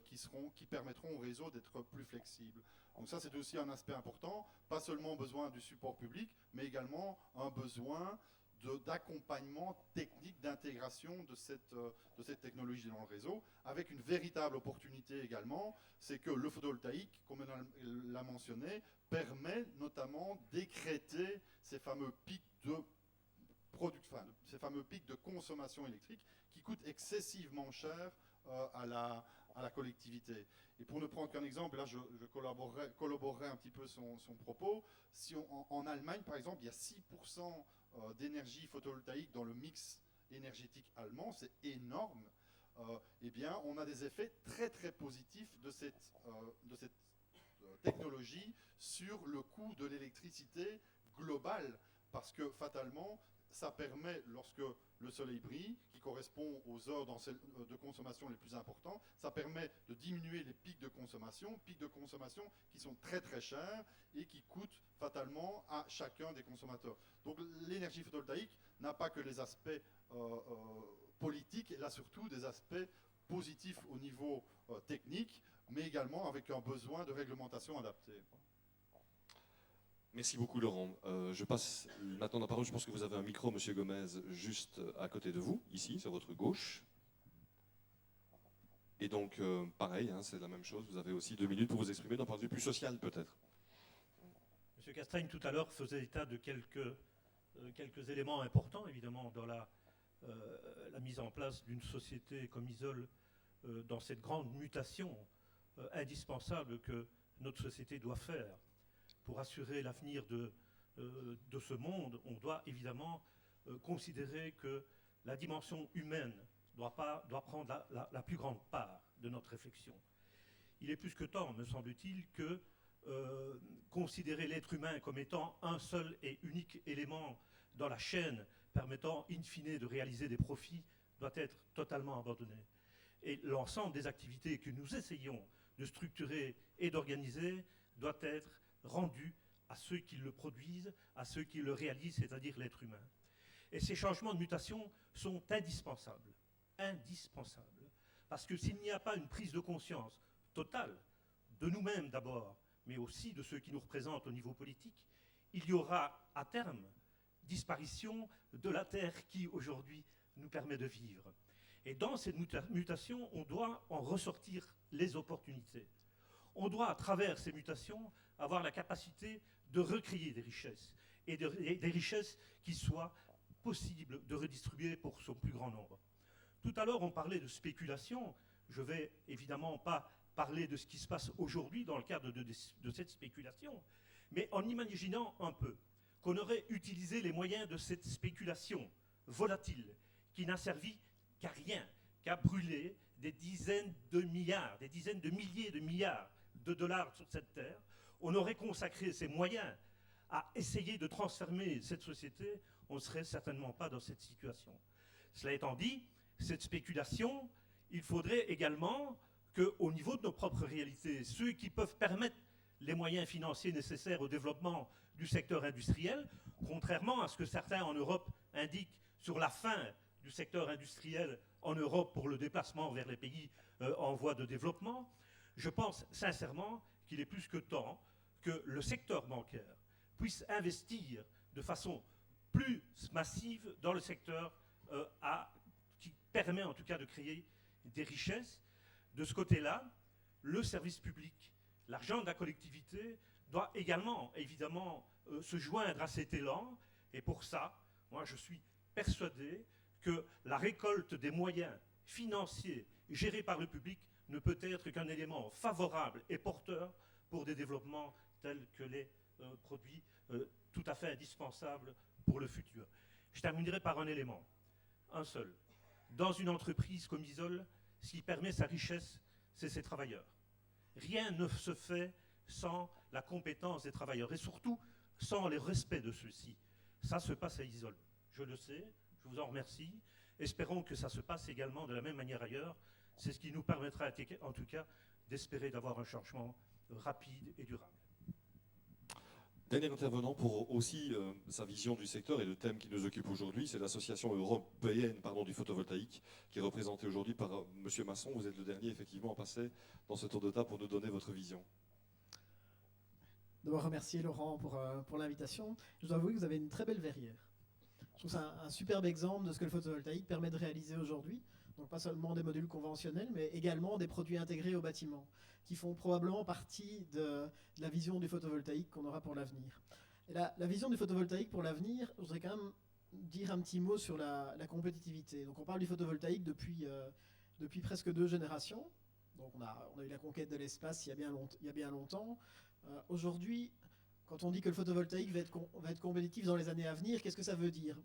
qui permettront au réseau d'être plus flexible. Donc ça, c'est aussi un aspect important, pas seulement besoin du support public, mais également un besoin d'accompagnement technique, d'intégration de cette technologie dans le réseau, avec une véritable opportunité également, c'est que le photovoltaïque, comme on l'a mentionné, permet notamment d'écrêter ces fameux pics ces fameux pics de consommation électrique qui coûtent excessivement cher à la collectivité. Et pour ne prendre qu'un exemple, là je collaborerai un petit peu son propos, si en Allemagne par exemple il y a 6% d'énergie photovoltaïque dans le mix énergétique allemand, c'est énorme, eh bien on a des effets très très positifs de cette technologie sur le coût de l'électricité globale, parce que fatalement ça permet, lorsque le soleil brille, qui correspond aux heures de consommation les plus importantes, ça permet de diminuer les pics de consommation qui sont très très chers et qui coûtent fatalement à chacun des consommateurs. Donc l'énergie photovoltaïque n'a pas que les aspects politiques, elle a surtout des aspects positifs au niveau technique, mais également avec un besoin de réglementation adaptée. Merci beaucoup Laurent. Je passe maintenant la parole, je pense que vous avez un micro, Monsieur Gomez, juste à côté de vous, ici, sur votre gauche. Et donc, pareil, hein, c'est la même chose, vous avez aussi 2 minutes pour vous exprimer d'un point de vue plus social peut-être. Monsieur Castagne, tout à l'heure, faisait état de quelques éléments importants, évidemment, dans la mise en place d'une société comme Isol, dans cette grande mutation indispensable que notre société doit faire. Pour assurer l'avenir de ce monde, on doit évidemment considérer que la dimension humaine doit prendre la plus grande part de notre réflexion. Il est plus que temps, me semble-t-il, que considérer l'être humain comme étant un seul et unique élément dans la chaîne permettant in fine de réaliser des profits doit être totalement abandonné. Et l'ensemble des activités que nous essayons de structurer et d'organiser doit être rendu à ceux qui le produisent, à ceux qui le réalisent, c'est-à-dire l'être humain. Et ces changements de mutation sont indispensables. Indispensables. Parce que s'il n'y a pas une prise de conscience totale, de nous-mêmes d'abord, mais aussi de ceux qui nous représentent au niveau politique, il y aura à terme disparition de la terre qui aujourd'hui nous permet de vivre. Et dans cette mutation, on doit en ressortir les opportunités. On doit, à travers ces mutations, avoir la capacité de recréer des richesses, et des richesses qui soient possibles de redistribuer pour son plus grand nombre. Tout à l'heure, on parlait de spéculation. Je ne vais évidemment pas parler de ce qui se passe aujourd'hui dans le cadre de cette spéculation, mais en imaginant un peu qu'on aurait utilisé les moyens de cette spéculation volatile, qui n'a servi qu'à rien, qu'à brûler des dizaines de milliards, des dizaines de milliers de milliards de dollars sur cette terre, on aurait consacré ces moyens à essayer de transformer cette société, on ne serait certainement pas dans cette situation. Cela étant dit, cette spéculation, il faudrait également qu'au niveau de nos propres réalités, ceux qui peuvent permettre les moyens financiers nécessaires au développement du secteur industriel, contrairement à ce que certains en Europe indiquent sur la fin du secteur industriel en Europe pour le déplacement vers les pays en voie de développement, je pense sincèrement qu'il est plus que temps que le secteur bancaire puisse investir de façon plus massive dans le secteur qui permet en tout cas de créer des richesses. De ce côté-là, le service public, l'argent de la collectivité doit également évidemment se joindre à cet élan Et pour ça, moi je suis persuadé que la récolte des moyens financiers gérés par le public ne peut être qu'un élément favorable et porteur pour des développements tels que les produits tout à fait indispensables pour le futur. Je terminerai par un élément, un seul. Dans une entreprise comme Isol, ce qui permet sa richesse, c'est ses travailleurs. Rien ne se fait sans la compétence des travailleurs et surtout sans le respect de ceux-ci. Ça se passe à Isol. Je le sais, je vous en remercie. Espérons que ça se passe également de la même manière ailleurs. C'est ce qui nous permettra en tout cas d'espérer d'avoir un changement rapide et durable. Dernier intervenant pour aussi sa vision du secteur et le thème qui nous occupe aujourd'hui, c'est l'association européenne du photovoltaïque qui est représentée aujourd'hui par M. Masson. Vous êtes le dernier effectivement à passer dans ce tour de table pour nous donner votre vision. D'abord remercier Laurent pour l'invitation. Je dois avouer que vous avez une très belle verrière. Je trouve ça un superbe exemple de ce que le photovoltaïque permet de réaliser aujourd'hui. Donc pas seulement des modules conventionnels, mais également des produits intégrés au bâtiment, qui font probablement partie de la vision du photovoltaïque qu'on aura pour l'avenir. Et la vision du photovoltaïque pour l'avenir, je voudrais quand même dire un petit mot sur la compétitivité. Donc on parle du photovoltaïque depuis presque 2 générations. Donc on a eu la conquête de l'espace il y a bien longtemps. Aujourd'hui, quand on dit que le photovoltaïque va être compétitif dans les années à venir, qu'est-ce que ça veut dire ?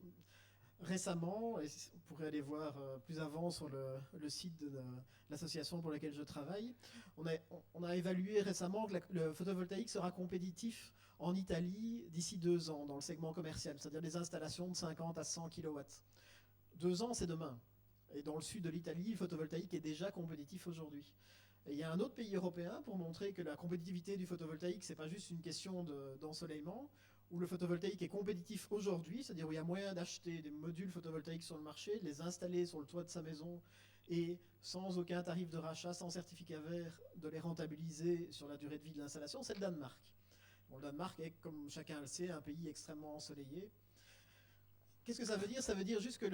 Récemment, et on pourrait aller voir plus avant sur le site de l'association pour laquelle je travaille, on a évalué récemment que le photovoltaïque sera compétitif en Italie d'ici 2 ans dans le segment commercial, c'est-à-dire des installations de 50 à 100 kW. 2 ans, c'est demain. Et dans le sud de l'Italie, le photovoltaïque est déjà compétitif aujourd'hui. Et il y a un autre pays européen pour montrer que la compétitivité du photovoltaïque, c'est pas juste une question d'ensoleillement, où le photovoltaïque est compétitif aujourd'hui, c'est-à-dire où il y a moyen d'acheter des modules photovoltaïques sur le marché, de les installer sur le toit de sa maison et sans aucun tarif de rachat, sans certificat vert, de les rentabiliser sur la durée de vie de l'installation, c'est le Danemark. Bon, le Danemark est, comme chacun le sait, un pays extrêmement ensoleillé. Qu'est-ce que ça veut dire ? Ça veut dire juste que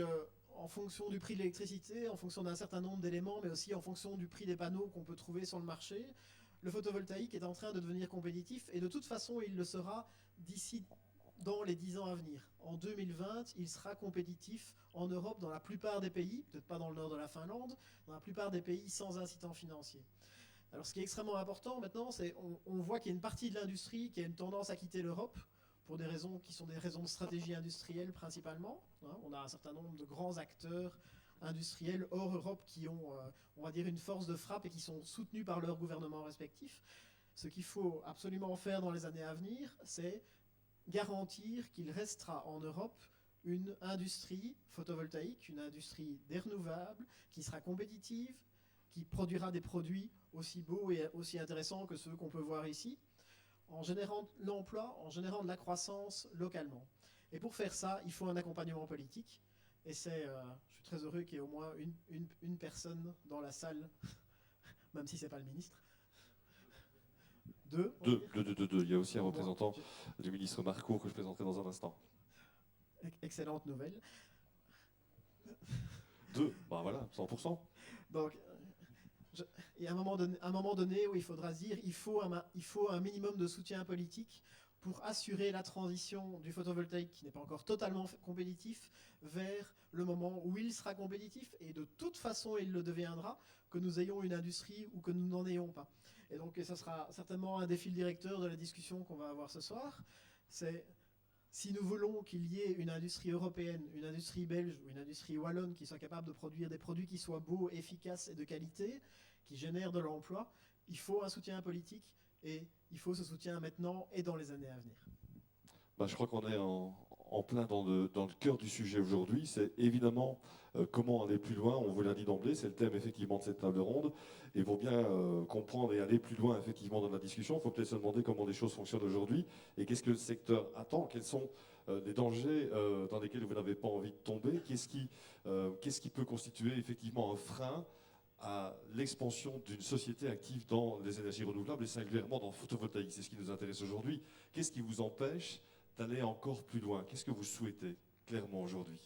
en fonction du prix de l'électricité, en fonction d'un certain nombre d'éléments, mais aussi en fonction du prix des panneaux qu'on peut trouver sur le marché, le photovoltaïque est en train de devenir compétitif et de toute façon, il le sera dans les 10 ans à venir. En 2020, il sera compétitif en Europe dans la plupart des pays, peut-être pas dans le nord de la Finlande, dans la plupart des pays sans incitant financier. Alors ce qui est extrêmement important maintenant, c'est on voit qu'il y a une partie de l'industrie qui a une tendance à quitter l'Europe pour des raisons qui sont des raisons de stratégie industrielle principalement. On a un certain nombre de grands acteurs industriels hors Europe qui ont, on va dire, une force de frappe et qui sont soutenus par leurs gouvernements respectifs. Ce qu'il faut absolument faire dans les années à venir, c'est garantir qu'il restera en Europe une industrie photovoltaïque, une industrie des renouvelables, qui sera compétitive, qui produira des produits aussi beaux et aussi intéressants que ceux qu'on peut voir ici, en générant de l'emploi, en générant de la croissance localement. Et pour faire ça, il faut un accompagnement politique. Et je suis très heureux qu'il y ait au moins une personne dans la salle, même si ce n'est pas le ministre. Deux. Il y a aussi un représentant du ministre Marco que je présenterai dans un instant. Excellente nouvelle. 2, bah voilà, 100%. Donc, il y a un moment donné où il faudra se dire il faut un minimum de soutien politique pour assurer la transition du photovoltaïque qui n'est pas encore totalement compétitif vers le moment où il sera compétitif et de toute façon il le deviendra, que nous ayons une industrie ou que nous n'en ayons pas. Et donc ça sera certainement un des fils directeurs de la discussion qu'on va avoir ce soir. C'est si nous voulons qu'il y ait une industrie européenne, une industrie belge ou une industrie wallonne qui soit capable de produire des produits qui soient beaux, efficaces et de qualité, qui génèrent de l'emploi, il faut un soutien politique et il faut ce soutien maintenant et dans les années à venir. Bah, je crois qu'on est en plein dans le cœur du sujet aujourd'hui. C'est évidemment comment aller plus loin. On vous l'a dit d'emblée, c'est le thème effectivement de cette table ronde. Et pour bien comprendre et aller plus loin effectivement dans la discussion, il faut peut-être se demander comment les choses fonctionnent aujourd'hui et qu'est-ce que le secteur attend, quels sont les dangers dans lesquels vous n'avez pas envie de tomber, qu'est-ce qui peut constituer effectivement un frein à l'expansion d'une société active dans les énergies renouvelables et singulièrement dans le photovoltaïque. C'est ce qui nous intéresse aujourd'hui. Qu'est-ce qui vous empêche d'aller encore plus loin? Qu'est-ce que vous souhaitez clairement aujourd'hui?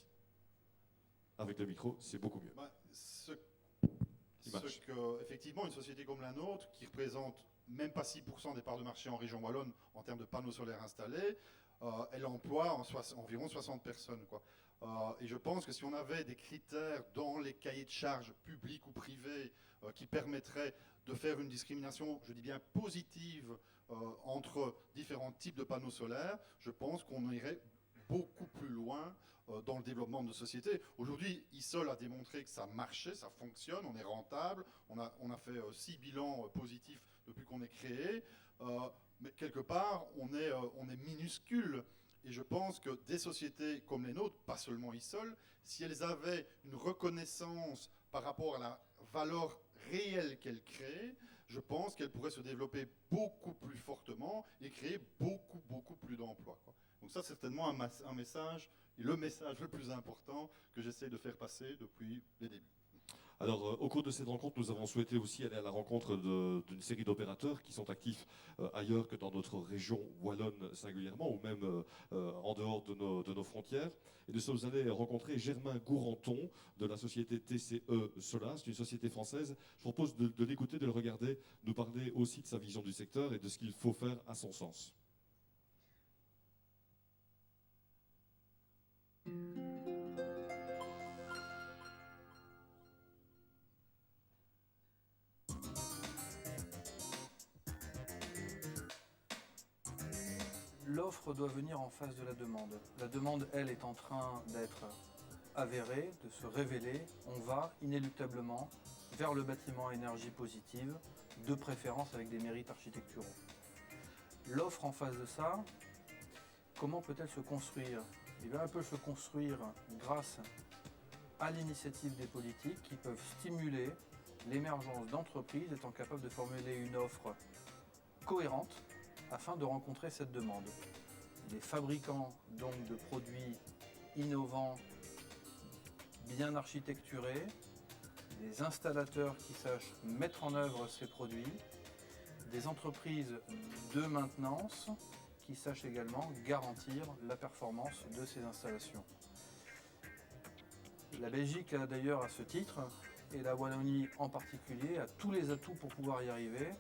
Avec le micro, c'est beaucoup mieux. Effectivement, une société comme la nôtre, qui représente même pas 6% des parts de marché en région wallonne en termes de panneaux solaires installés, elle emploie environ 60 personnes, quoi. Et je pense que si on avait des critères dans les cahiers de charges publics ou privés qui permettraient de faire une discrimination, je dis bien positive, entre différents types de panneaux solaires, je pense qu'on irait beaucoup plus loin dans le développement de sociétés. Aujourd'hui, ISOL a démontré que ça marchait, ça fonctionne, on est rentable, on a fait 6 bilans positifs depuis qu'on est créé, mais quelque part, on est minuscule. Et je pense que des sociétés comme les nôtres, pas seulement ISOL, si elles avaient une reconnaissance par rapport à la valeur réelle qu'elles créent, je pense qu'elles pourraient se développer beaucoup plus fortement et créer beaucoup, beaucoup plus d'emplois, quoi. Donc ça, c'est certainement un message, et le message le plus important que j'essaie de faire passer depuis les débuts. Alors, au cours de cette rencontre, nous avons souhaité aussi aller à la rencontre d'une série d'opérateurs qui sont actifs ailleurs que dans notre région wallonne singulièrement, ou même en dehors de nos frontières. Et nous sommes allés rencontrer Germain Gourenton de la société TCE Solas, une société française. Je propose de l'écouter, de le regarder, nous parler aussi de sa vision du secteur et de ce qu'il faut faire à son sens. L'offre doit venir en face de la demande. La demande, elle, est en train d'être avérée, de se révéler. On va inéluctablement vers le bâtiment à énergie positive, de préférence avec des mérites architecturaux. L'offre en face de ça, comment peut-elle se construire? Eh bien, elle peut se construire grâce à l'initiative des politiques qui peuvent stimuler l'émergence d'entreprises étant capables de formuler une offre cohérente afin de rencontrer cette demande. Des fabricants donc de produits innovants, bien architecturés, des installateurs qui sachent mettre en œuvre ces produits, des entreprises de maintenance qui sachent également garantir la performance de ces installations. La Belgique a d'ailleurs à ce titre, et la Wallonie en particulier, a tous les atouts pour pouvoir y arriver.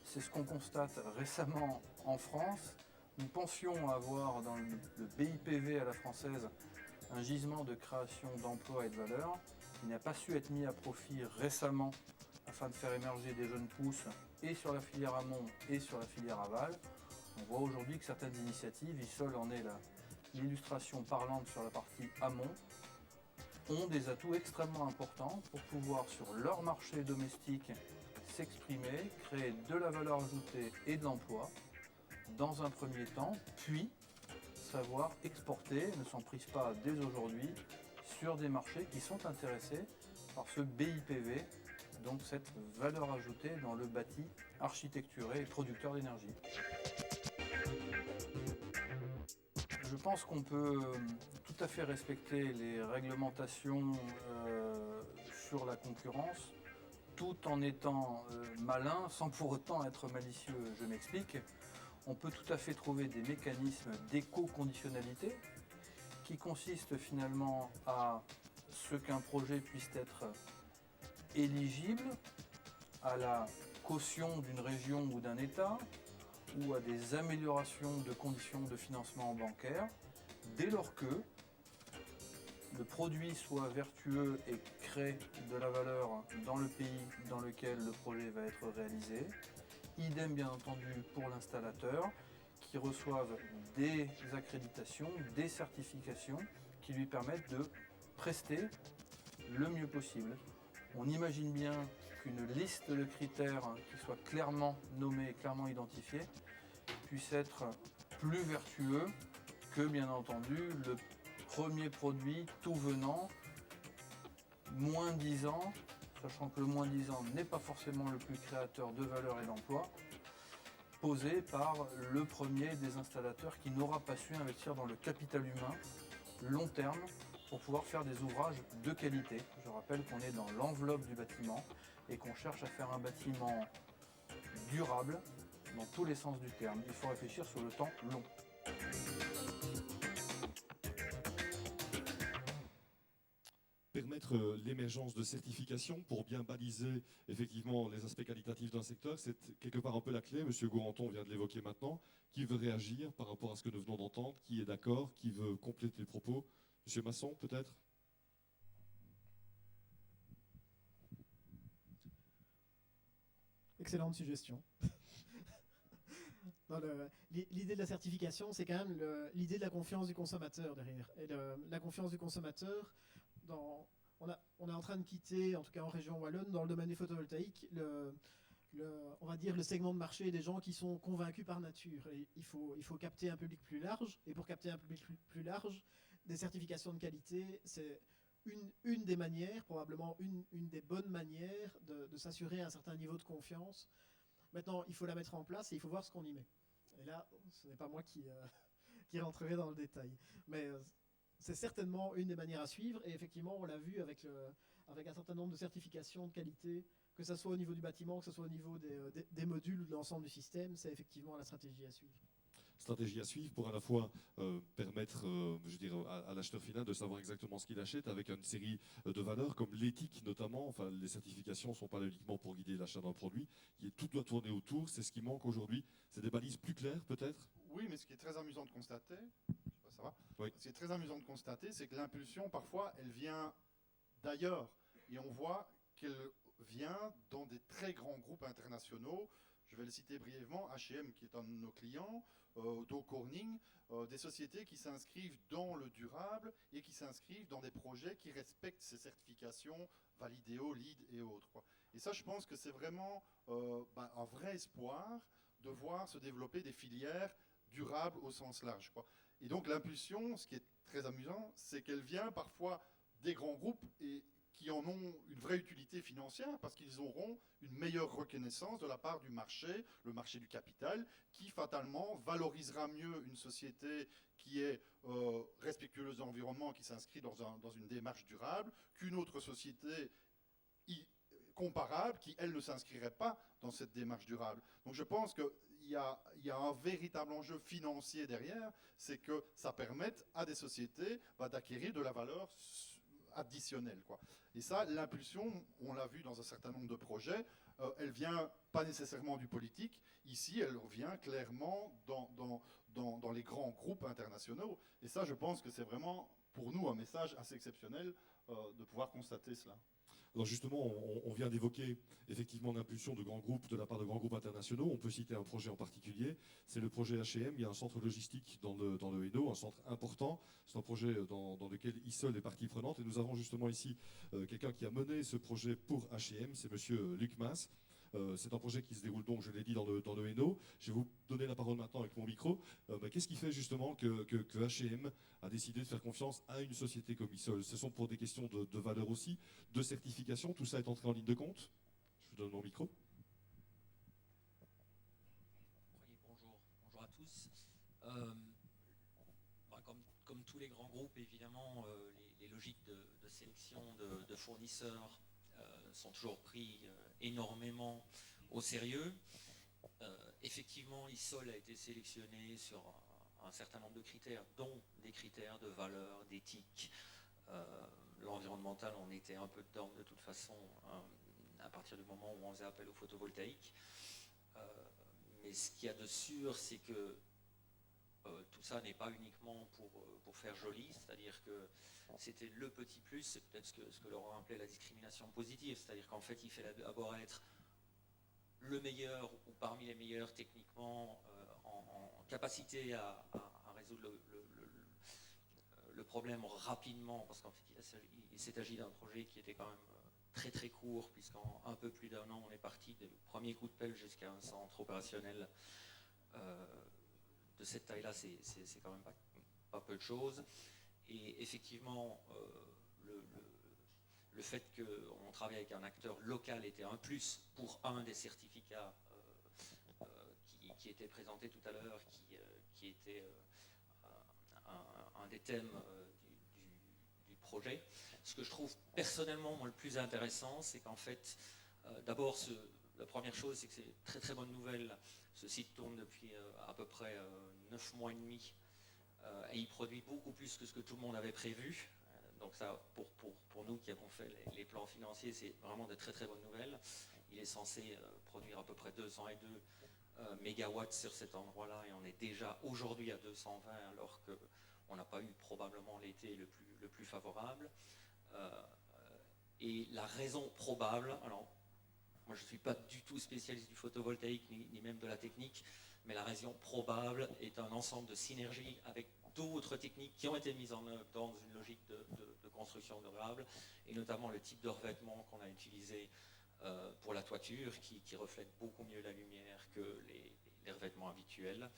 C'est ce qu'on constate récemment en France. Nous pensions avoir dans le BIPV à la française un gisement de création d'emplois et de valeur. Il n'a pas su être mis à profit récemment afin de faire émerger des jeunes pousses et sur la filière amont et sur la filière aval. On voit aujourd'hui que certaines initiatives, ISOL en est l'illustration parlante sur la partie amont, ont des atouts extrêmement importants pour pouvoir sur leur marché domestique s'exprimer, créer de la valeur ajoutée et de l'emploi dans un premier temps, puis savoir exporter, ne s'en prive pas dès aujourd'hui, sur des marchés qui sont intéressés par ce BIPV, donc cette valeur ajoutée dans le bâti architecturé et producteur d'énergie. Je pense qu'on peut tout à fait respecter les réglementations sur la concurrence, tout en étant malin, sans pour autant être malicieux. Je m'explique. On peut tout à fait trouver des mécanismes d'éco-conditionnalité qui consistent finalement à ce qu'un projet puisse être éligible à la caution d'une région ou d'un État ou à des améliorations de conditions de financement bancaire dès lors que le produit soit vertueux et crée de la valeur dans le pays dans lequel le projet va être réalisé. Idem bien entendu pour l'installateur qui reçoivent des accréditations, des certifications qui lui permettent de prester le mieux possible. On imagine bien qu'une liste de critères qui soit clairement nommée, clairement identifiée, puisse être plus vertueux que bien entendu le premier produit tout venant, moins 10 ans, sachant que le moins 10 ans n'est pas forcément le plus créateur de valeur et d'emploi, posé par le premier des installateurs qui n'aura pas su investir dans le capital humain long terme pour pouvoir faire des ouvrages de qualité. Je rappelle qu'on est dans l'enveloppe du bâtiment et qu'on cherche à faire un bâtiment durable dans tous les sens du terme. Il faut réfléchir sur le temps long. permettre l'émergence de certifications pour bien baliser effectivement les aspects qualitatifs d'un secteur. C'est quelque part un peu la clé. Monsieur Gourenton vient de l'évoquer maintenant. Qui veut réagir par rapport à ce que nous venons d'entendre? Qui est d'accord? Qui veut compléter le propos? Monsieur Masson, peut-être? Excellente suggestion. L'idée de la certification, c'est quand même l'idée de la confiance du consommateur derrière. Et la confiance du consommateur, on est en train de quitter, en tout cas en région wallonne, dans le domaine du photovoltaïque, on va dire le segment de marché des gens qui sont convaincus par nature. Et il faut capter un public plus large. Et pour capter un public plus large, des certifications de qualité, c'est une des manières, probablement une des bonnes manières de s'assurer un certain niveau de confiance. Maintenant, il faut la mettre en place et il faut voir ce qu'on y met. Et là, ce n'est pas moi qui rentrerai dans le détail. Mais c'est certainement une des manières à suivre. Et effectivement, on l'a vu avec un certain nombre de certifications de qualité, que ce soit au niveau du bâtiment, que ce soit au niveau des modules ou de l'ensemble du système, c'est effectivement la stratégie à suivre. Stratégie à suivre pour à la fois permettre je dirais, à l'acheteur final de savoir exactement ce qu'il achète avec une série de valeurs comme l'éthique notamment. Enfin, les certifications ne sont pas là uniquement pour guider l'achat d'un produit, tout doit tourner autour. C'est ce qui manque aujourd'hui. C'est des balises plus claires peut-être? Oui, mais ce qui est très amusant de constater, je sais pas, ça va. Oui. Ce qui est très amusant de constater, c'est que l'impulsion parfois elle vient d'ailleurs et on voit qu'elle vient dans des très grands groupes internationaux. Je vais le citer brièvement, H&M qui est un de nos clients, Dow Corning, des sociétés qui s'inscrivent dans le durable et qui s'inscrivent dans des projets qui respectent ces certifications, Validéo, LEED et autres, quoi. Et ça, je pense que c'est vraiment un vrai espoir de voir se développer des filières durables au sens large, quoi. Et donc l'impulsion, ce qui est très amusant, c'est qu'elle vient parfois des grands groupes et qui en ont une vraie utilité financière parce qu'ils auront une meilleure reconnaissance de la part du marché, le marché du capital, qui fatalement valorisera mieux une société qui est respectueuse de l'environnement, qui s'inscrit dans une démarche durable, qu'une autre société comparable qui, elle, ne s'inscrirait pas dans cette démarche durable. Donc je pense qu'il y a un véritable enjeu financier derrière, c'est que ça permette à des sociétés d'acquérir de la valeur additionnelle, quoi. Et ça, l'impulsion, on l'a vu dans un certain nombre de projets, elle vient pas nécessairement du politique. Ici, elle revient clairement dans les grands groupes internationaux. Et ça, je pense que c'est vraiment, pour nous, un message assez exceptionnel de pouvoir constater cela. Alors justement, on vient d'évoquer effectivement l'impulsion de grands groupes, de la part de grands groupes internationaux. On peut citer un projet en particulier, c'est le projet H&M. Il y a un centre logistique dans le Hainaut, un centre important. C'est un projet dans lequel ISOL est partie prenante. Et nous avons justement ici quelqu'un qui a mené ce projet pour H&M, c'est monsieur Luc Mas. C'est un projet qui se déroule donc, je l'ai dit, dans le Hainaut. Je vais vous donner la parole maintenant avec mon micro. Qu'est-ce qui fait justement que H&M a décidé de faire confiance à une société comme ISOL? Ce sont pour des questions de valeur aussi, de certification. Tout ça est entré en ligne de compte. Je vous donne mon micro. Oui, bonjour à tous. Comme tous les grands groupes, évidemment, les logiques de sélection de fournisseurs sont toujours pris énormément au sérieux. Effectivement, ISOL a été sélectionné sur un certain nombre de critères, dont des critères de valeur, d'éthique. L'environnemental, on était un peu dedans de toute façon à partir du moment où on faisait appel au photovoltaïque. Mais ce qu'il y a de sûr, c'est que tout ça n'est pas uniquement pour faire joli, c'est-à-dire que c'était le petit plus, c'est peut-être ce que Laurent appelait la discrimination positive, c'est-à-dire qu'en fait il fait d'abord être le meilleur ou parmi les meilleurs techniquement en capacité à résoudre le problème rapidement, parce qu'en fait il s'est agi d'un projet qui était quand même très très court, puisqu'en un peu plus d'un an on est parti du premier coup de pelle jusqu'à un centre opérationnel de cette taille-là, c'est quand même pas peu de choses. Et effectivement, le fait qu'on travaille avec un acteur local était un plus pour un des certificats qui était présenté tout à l'heure, qui était un des thèmes du projet. Ce que je trouve personnellement moi, le plus intéressant, c'est qu'en fait, d'abord, la première chose, c'est que c'est une très très bonne nouvelle. Ce site tourne depuis à peu près 9 mois et demi et il produit beaucoup plus que ce que tout le monde avait prévu. Donc ça, pour nous qui avons fait les plans financiers, c'est vraiment de très très bonnes nouvelles. Il est censé produire à peu près 202 mégawatts sur cet endroit-là et on est déjà aujourd'hui à 220 alors qu'on n'a pas eu probablement l'été le plus favorable. Et la raison probable, alors moi je ne suis pas du tout spécialiste du photovoltaïque ni même de la technique, mais la raison probable est un ensemble de synergies avec d'autres techniques qui ont été mises en œuvre dans une logique de construction durable, et notamment le type de revêtement qu'on a utilisé pour la toiture, qui reflète beaucoup mieux la lumière que les revêtements habituels,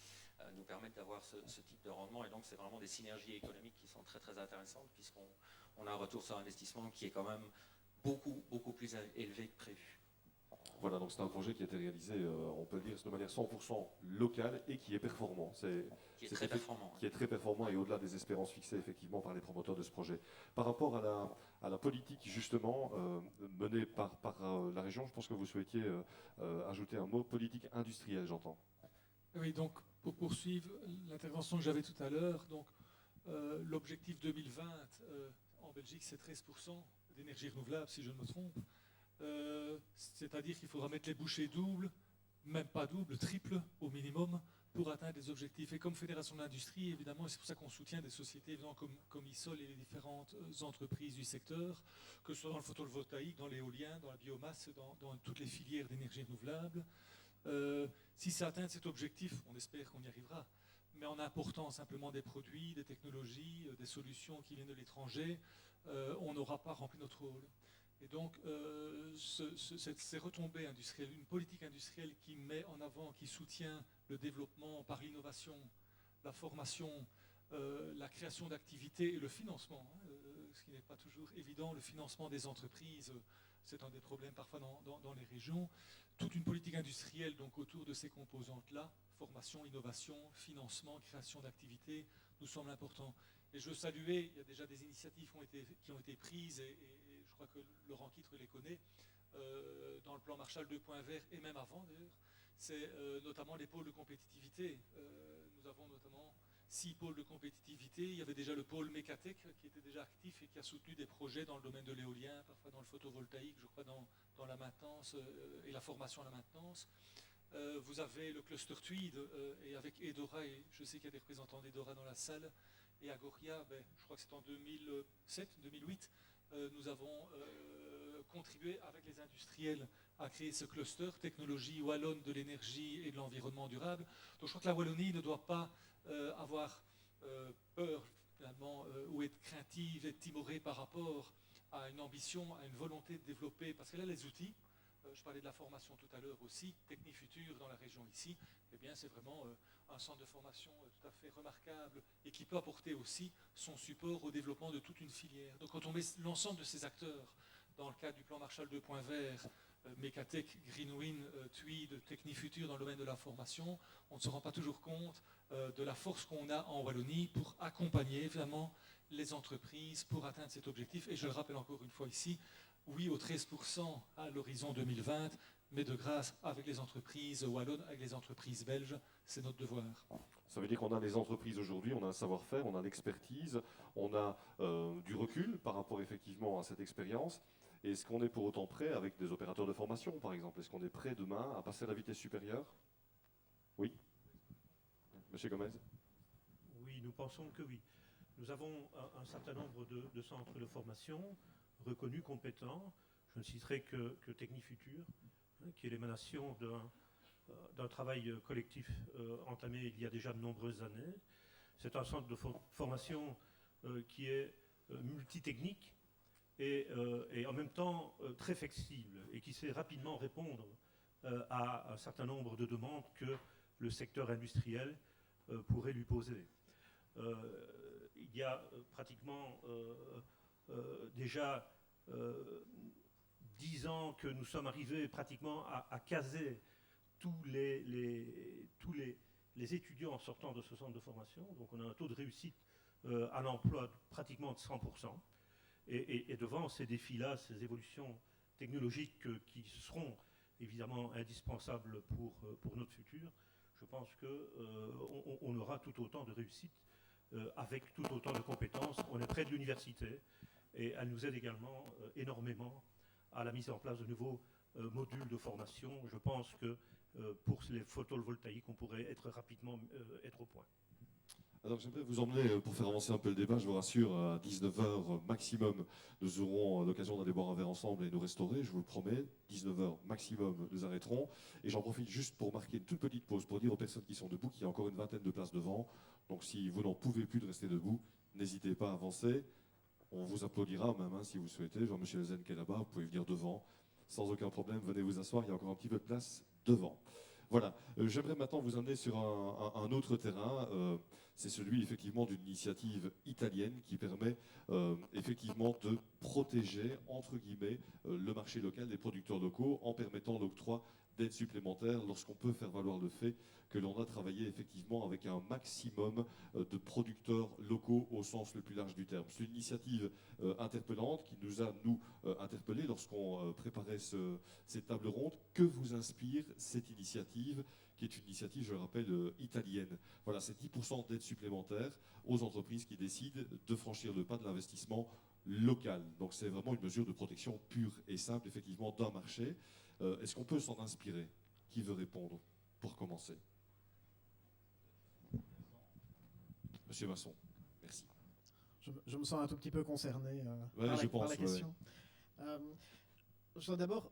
nous permettent d'avoir ce type de rendement. Et donc c'est vraiment des synergies économiques qui sont très très intéressantes, puisqu'on a un retour sur investissement qui est quand même beaucoup plus élevé que prévu. Voilà, donc c'est un projet qui a été réalisé, on peut le dire, de manière 100% locale et qui est performant. Qui est très performant. Qui est très performant et au-delà des espérances fixées effectivement par les promoteurs de ce projet. Par rapport à la politique justement menée par la région, je pense que vous souhaitiez ajouter un mot: politique industrielle, j'entends. Oui, donc pour poursuivre l'intervention que j'avais tout à l'heure, donc l'objectif 2020 en Belgique, c'est 13% d'énergie renouvelable, si je ne me trompe. C'est-à-dire qu'il faudra mettre les bouchées doubles, même pas double, triple au minimum, pour atteindre les objectifs. Et comme Fédération de l'Industrie, évidemment, et c'est pour ça qu'on soutient des sociétés évidemment, comme ISOL et les différentes entreprises du secteur, que ce soit dans le photovoltaïque, dans l'éolien, dans la biomasse, dans toutes les filières d'énergie renouvelable. Si ça atteint cet objectif, on espère qu'on y arrivera, mais en important simplement des produits, des technologies, des solutions qui viennent de l'étranger, on n'aura pas rempli notre rôle. Et donc, ces retombées industrielles, une politique industrielle qui met en avant, qui soutient le développement par l'innovation, la formation, la création d'activités et le financement, ce qui n'est pas toujours évident, le financement des entreprises, c'est un des problèmes parfois dans les régions. Toute une politique industrielle donc autour de ces composantes-là, formation, innovation, financement, création d'activités, nous semble important. Et je veux saluer, il y a déjà des initiatives qui ont été prises, et je crois que Laurent Quitre les connaît, dans le plan Marshall 2.0 et même avant d'ailleurs, c'est notamment les pôles de compétitivité. Nous avons notamment 6 pôles de compétitivité. Il y avait déjà le pôle Mécatech qui était déjà actif et qui a soutenu des projets dans le domaine de l'éolien, parfois dans le photovoltaïque, je crois dans la maintenance et la formation à la maintenance. Vous avez le cluster Tweed et avec Edora, et je sais qu'il y a des représentants d'Edora dans la salle, et Agoria, je crois que c'est en 2007-2008, nous avons contribué avec les industriels à créer ce cluster technologie wallonne de l'énergie et de l'environnement durable. Donc je crois que la Wallonie ne doit pas avoir peur finalement ou être craintive, être timorée par rapport à une ambition, à une volonté de développer, parce qu'elle a les outils. Je parlais de la formation tout à l'heure aussi, Technifutur dans la région ici, eh bien c'est vraiment un centre de formation tout à fait remarquable et qui peut apporter aussi son support au développement de toute une filière. Donc quand on met l'ensemble de ces acteurs dans le cadre du plan Marshall 2.0, Mécatech, Greenwind, Tweed, Technifutur dans le domaine de la formation, on ne se rend pas toujours compte de la force qu'on a en Wallonie pour accompagner vraiment les entreprises pour atteindre cet objectif. Et je le rappelle encore une fois ici, oui aux 13% à l'horizon 2020, mais de grâce avec les entreprises wallonnes, avec les entreprises belges, c'est notre devoir. Ça veut dire qu'on a les entreprises aujourd'hui, on a un savoir-faire, on a l'expertise, on a du recul par rapport effectivement à cette expérience. Et est-ce qu'on est pour autant prêt avec des opérateurs de formation, par exemple? Est-ce qu'on est prêt demain à passer à la vitesse supérieure? Oui. Monsieur Gomez? Oui, nous pensons que oui. Nous avons un certain nombre de centres de formation reconnus, compétents. Je ne citerai que Technifutur, qui est l'émanation d'un travail collectif entamé il y a déjà de nombreuses années. C'est un centre de formation qui est multitechnique et en même temps très flexible et qui sait rapidement répondre à un certain nombre de demandes que le secteur industriel pourrait lui poser. Il y a pratiquement déjà 10 ans que nous sommes arrivés pratiquement à caser tous les étudiants sortant de ce centre de formation. Donc on a un taux de réussite à l'emploi pratiquement de 100%. Et devant ces défis-là, ces évolutions technologiques qui seront évidemment indispensables pour notre futur, je pense qu'on aura tout autant de réussite avec tout autant de compétences. On est près de l'université et elle nous aide également énormément à la mise en place de nouveaux modules de formation. Je pense que pour les photovoltaïques, on pourrait rapidement être au point. Alors j'aimerais vous emmener, pour faire avancer un peu le débat, je vous rassure, à 19h maximum, nous aurons l'occasion d'aller boire un verre ensemble et nous restaurer, je vous le promets. 19h maximum, nous arrêterons. Et j'en profite juste pour marquer une toute petite pause, pour dire aux personnes qui sont debout qu'il y a encore une vingtaine de places devant. Donc si vous n'en pouvez plus de rester debout, n'hésitez pas à avancer. On vous applaudira même si vous souhaitez. Jean-Michel Zen qui est là-bas, vous pouvez venir devant. Sans aucun problème, venez vous asseoir, il y a encore un petit peu de place devant. Voilà, j'aimerais maintenant vous emmener sur un autre terrain. C'est celui effectivement d'une initiative italienne qui permet effectivement de protéger, entre guillemets, le marché local des producteurs locaux en permettant l'octroi d'aides supplémentaires lorsqu'on peut faire valoir le fait que l'on a travaillé effectivement avec un maximum de producteurs locaux au sens le plus large du terme. C'est une initiative interpellante qui nous a, nous, interpellés lorsqu'on préparait cette table ronde. Que vous inspire cette initiative qui est une initiative, je le rappelle, italienne? Voilà, c'est 10% d'aide supplémentaire aux entreprises qui décident de franchir le pas de l'investissement local. Donc c'est vraiment une mesure de protection pure et simple, effectivement, d'un marché. Est-ce qu'on peut s'en inspirer? Qui veut répondre pour commencer? Monsieur Masson, merci. Je me sens un tout petit peu concerné Ouais, par la question. Je dois d'abord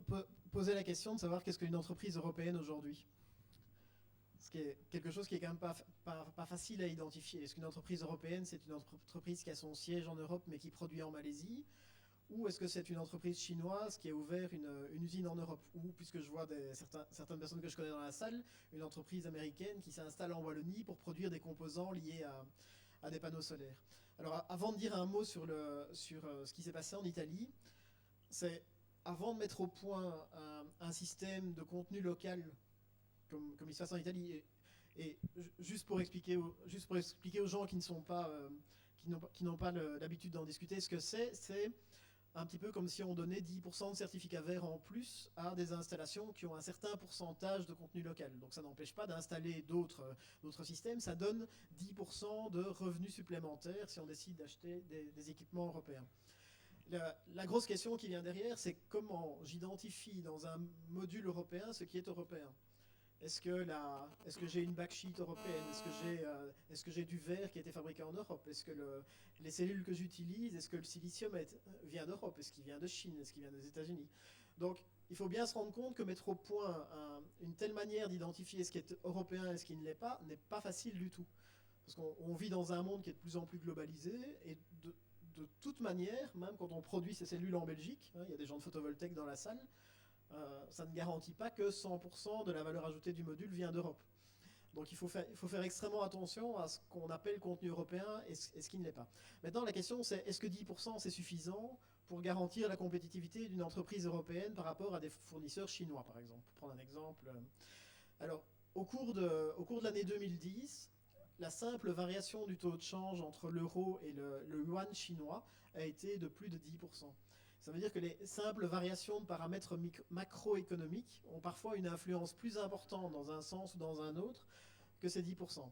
poser la question de savoir qu'est-ce qu'une entreprise européenne aujourd'hui. Ce qui est quelque chose qui est quand même pas facile à identifier. Est-ce qu'une entreprise européenne, c'est une entreprise qui a son siège en Europe mais qui produit en Malaisie? Ou est-ce que c'est une entreprise chinoise qui a ouvert une usine en Europe? Ou, puisque je vois certaines personnes que je connais dans la salle, une entreprise américaine qui s'installe en Wallonie pour produire des composants liés à des panneaux solaires. Alors avant de dire un mot sur ce qui s'est passé en Italie, c'est avant de mettre au point un système de contenu local comme il se passe en Italie, et juste pour expliquer aux gens qui n'ont pas l'habitude d'en discuter, ce que c'est un petit peu comme si on donnait 10% de certificats verts en plus à des installations qui ont un certain pourcentage de contenu local. Donc ça n'empêche pas d'installer d'autres systèmes, ça donne 10% de revenus supplémentaires si on décide d'acheter des équipements européens. La grosse question qui vient derrière, c'est comment j'identifie dans un module européen ce qui est européen. Est-ce que j'ai une backsheet européenne? Est-ce que j'ai du verre qui a été fabriqué en Europe? Est-ce que les cellules que j'utilise, est-ce que le silicium vient d'Europe? Est-ce qu'il vient de Chine? Est-ce qu'il vient des États-Unis? Donc, il faut bien se rendre compte que mettre au point une telle manière d'identifier ce qui est européen et ce qui ne l'est pas n'est pas facile du tout. Parce qu'on vit dans un monde qui est de plus en plus globalisé et de toute manière, même quand on produit ces cellules en Belgique, il y a des gens de photovoltaïque dans la salle, ça ne garantit pas que 100% de la valeur ajoutée du module vient d'Europe. Donc il faut faire extrêmement attention à ce qu'on appelle contenu européen et ce qui ne l'est pas. Maintenant, la question c'est, est-ce que 10% c'est suffisant pour garantir la compétitivité d'une entreprise européenne par rapport à des fournisseurs chinois, par exemple? Pour prendre un exemple. Alors, au cours de l'année 2010, la simple variation du taux de change entre l'euro et le yuan chinois a été de plus de 10%. Ça veut dire que les simples variations de paramètres macroéconomiques ont parfois une influence plus importante dans un sens ou dans un autre que ces 10%.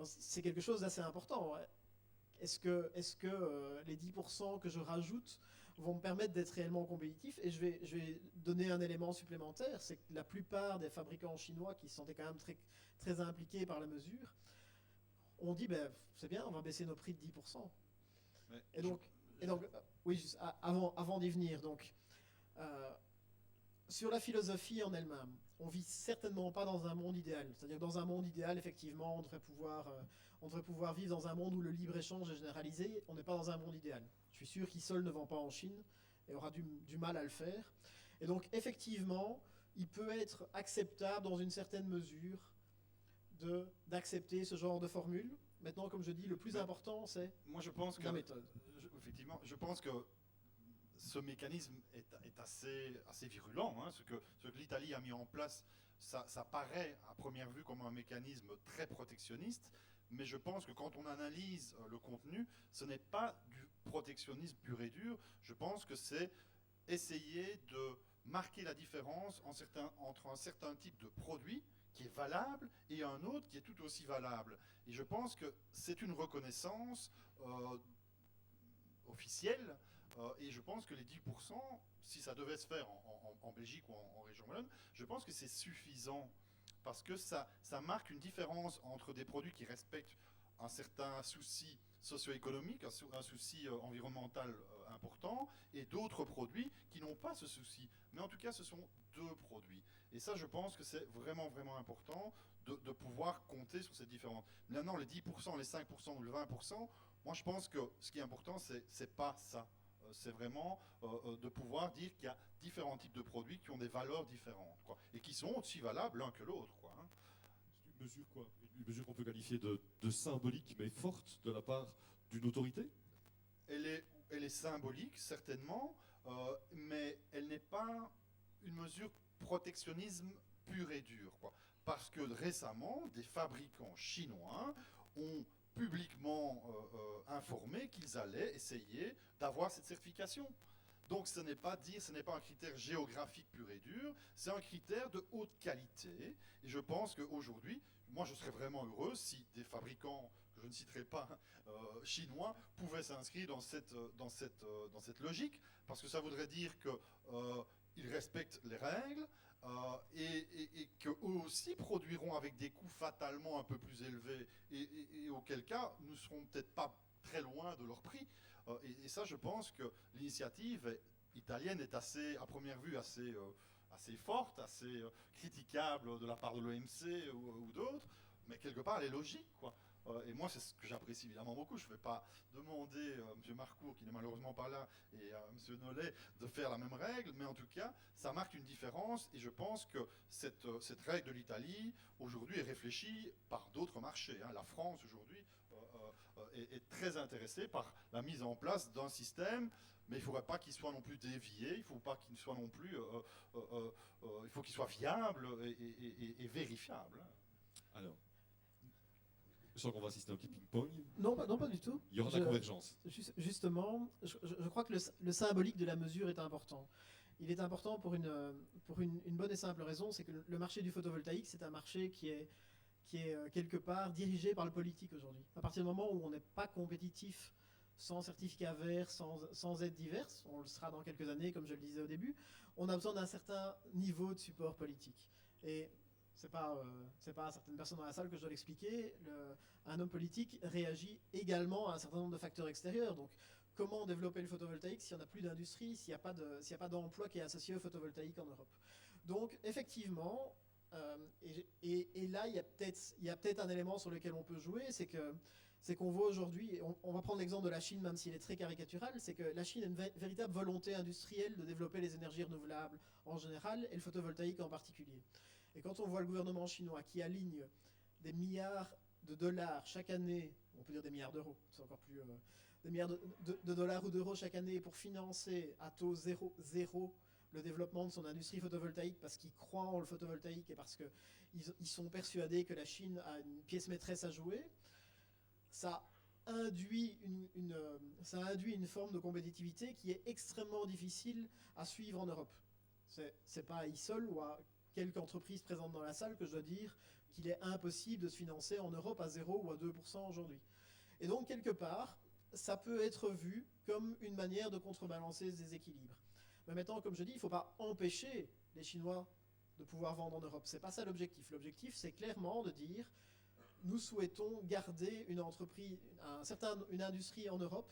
C'est quelque chose d'assez important. Est-ce que les 10% que je rajoute vont me permettre d'être réellement compétitif? Et je vais donner un élément supplémentaire, c'est que la plupart des fabricants chinois qui se sentaient quand même très, très impliqués par la mesure ont dit, c'est bien, on va baisser nos prix de 10%. Et donc, oui, juste avant d'y venir, donc, sur la philosophie en elle-même, on vit certainement pas dans un monde idéal. C'est-à-dire que dans un monde idéal, effectivement, on devrait pouvoir vivre dans un monde où le libre-échange est généralisé. On n'est pas dans un monde idéal. Je suis sûr qu'Isol ne vend pas en Chine et aura du mal à le faire. Et donc, effectivement, il peut être acceptable dans une certaine mesure d'accepter ce genre de formule. Maintenant, comme je dis, le plus important, c'est la méthode. Effectivement, je pense que ce mécanisme est assez virulent. Hein. Ce que l'Italie a mis en place, ça paraît à première vue comme un mécanisme très protectionniste, mais je pense que quand on analyse le contenu, ce n'est pas du protectionnisme pur et dur. Je pense que c'est essayer de marquer la différence entre un certain type de produits qui est valable et un autre qui est tout aussi valable. Et je pense que c'est une reconnaissance officielle. Et je pense que les 10%, si ça devait se faire en Belgique ou en région wallonne, je pense que c'est suffisant. Parce que ça marque une différence entre des produits qui respectent un certain souci socio-économique, un souci environnemental important, et d'autres produits qui n'ont pas ce souci. Mais en tout cas, ce sont deux produits. Et ça, je pense que c'est vraiment, vraiment important de pouvoir compter sur ces différences. Maintenant, les 10%, les 5% ou le 20%, moi, je pense que ce qui est important, c'est pas ça. C'est vraiment de pouvoir dire qu'il y a différents types de produits qui ont des valeurs différentes, quoi, et qui sont aussi valables l'un que l'autre, quoi, hein. C'est une mesure, quoi, une mesure qu'on peut qualifier de symbolique, mais forte de la part d'une autorité? Elle est symbolique, certainement, mais elle n'est pas une mesure protectionnisme pur et dur, quoi. Parce que récemment, des fabricants chinois ont publiquement informé qu'ils allaient essayer d'avoir cette certification. Donc ce n'est pas un critère géographique pur et dur, c'est un critère de haute qualité. Et je pense qu'aujourd'hui, moi je serais vraiment heureux si des fabricants, que je ne citerai pas, chinois, pouvaient s'inscrire dans cette logique, parce que ça voudrait dire qu'ils respectent les règles, et qu'eux aussi produiront avec des coûts fatalement un peu plus élevés, et auquel cas nous ne serons peut-être pas très loin de leur prix. Et ça, je pense que l'initiative italienne est assez, à première vue, assez forte, assez critiquable de la part de l'OMC ou d'autres, mais quelque part elle est logique, quoi. Et moi, c'est ce que j'apprécie évidemment beaucoup. Je ne vais pas demander à M. Marcourt, qui n'est malheureusement pas là, et à M. Nollet de faire la même règle, mais en tout cas, ça marque une différence, et je pense que cette règle de l'Italie, aujourd'hui, est réfléchie par d'autres marchés, hein. La France, aujourd'hui, est très intéressée par la mise en place d'un système, mais il ne faudrait pas qu'il soit non plus dévié, il ne faut pas qu'il soit non plus... il faut qu'il soit viable et vérifiable. Alors, je sens qu'on va assister à un petit ping-pong. Non, pas du tout. Il y aura de la convergence. Justement, je crois que le symbolique de la mesure est important. Il est important pour une bonne et simple raison, c'est que le marché du photovoltaïque, c'est un marché qui est quelque part dirigé par le politique aujourd'hui. À partir du moment où on n'est pas compétitif sans certificat vert, sans aides diverses, on le sera dans quelques années, comme je le disais au début, on a besoin d'un certain niveau de support politique. Et c'est pas à certaines personnes dans la salle que je dois l'expliquer, un homme politique réagit également à un certain nombre de facteurs extérieurs. Donc, comment développer le photovoltaïque s'il n'y en a plus d'industrie, s'il n'y a pas d'emploi qui est associé au photovoltaïque en Europe? Donc, effectivement, et là, il y a peut-être un élément sur lequel on peut jouer, c'est qu'on voit aujourd'hui, on va prendre l'exemple de la Chine, même s'il est très caricatural, c'est que la Chine a une véritable volonté industrielle de développer les énergies renouvelables en général, et le photovoltaïque en particulier. Et quand on voit le gouvernement chinois qui aligne des milliards de dollars chaque année, on peut dire des milliards d'euros, c'est encore plus... des milliards de dollars ou d'euros chaque année pour financer à taux zéro le développement de son industrie photovoltaïque parce qu'ils croient en le photovoltaïque et parce qu'ils sont persuadés que la Chine a une pièce maîtresse à jouer, ça induit une forme de compétitivité qui est extrêmement difficile à suivre en Europe. C'est pas à ISOL ou à quelques entreprises présentes dans la salle que je dois dire qu'il est impossible de se financer en Europe à 0 ou à 2% aujourd'hui. Et donc, quelque part, ça peut être vu comme une manière de contrebalancer ce déséquilibre. Mais maintenant, comme je dis, il ne faut pas empêcher les Chinois de pouvoir vendre en Europe. Ce n'est pas ça l'objectif. L'objectif, c'est clairement de dire nous souhaitons garder une industrie en Europe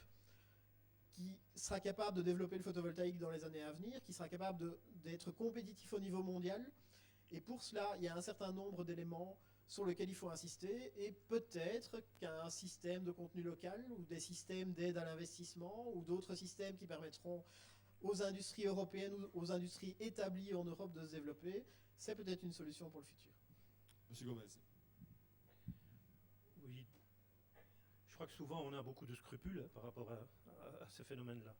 qui sera capable de développer le photovoltaïque dans les années à venir, qui sera capable d'être compétitif au niveau mondial. Et pour cela, il y a un certain nombre d'éléments sur lesquels il faut insister, et peut-être qu'un système de contenu local ou des systèmes d'aide à l'investissement ou d'autres systèmes qui permettront aux industries européennes ou aux industries établies en Europe de se développer, c'est peut-être une solution pour le futur. Monsieur Gomez. Oui, je crois que souvent on a beaucoup de scrupules par rapport à ces phénomènes-là.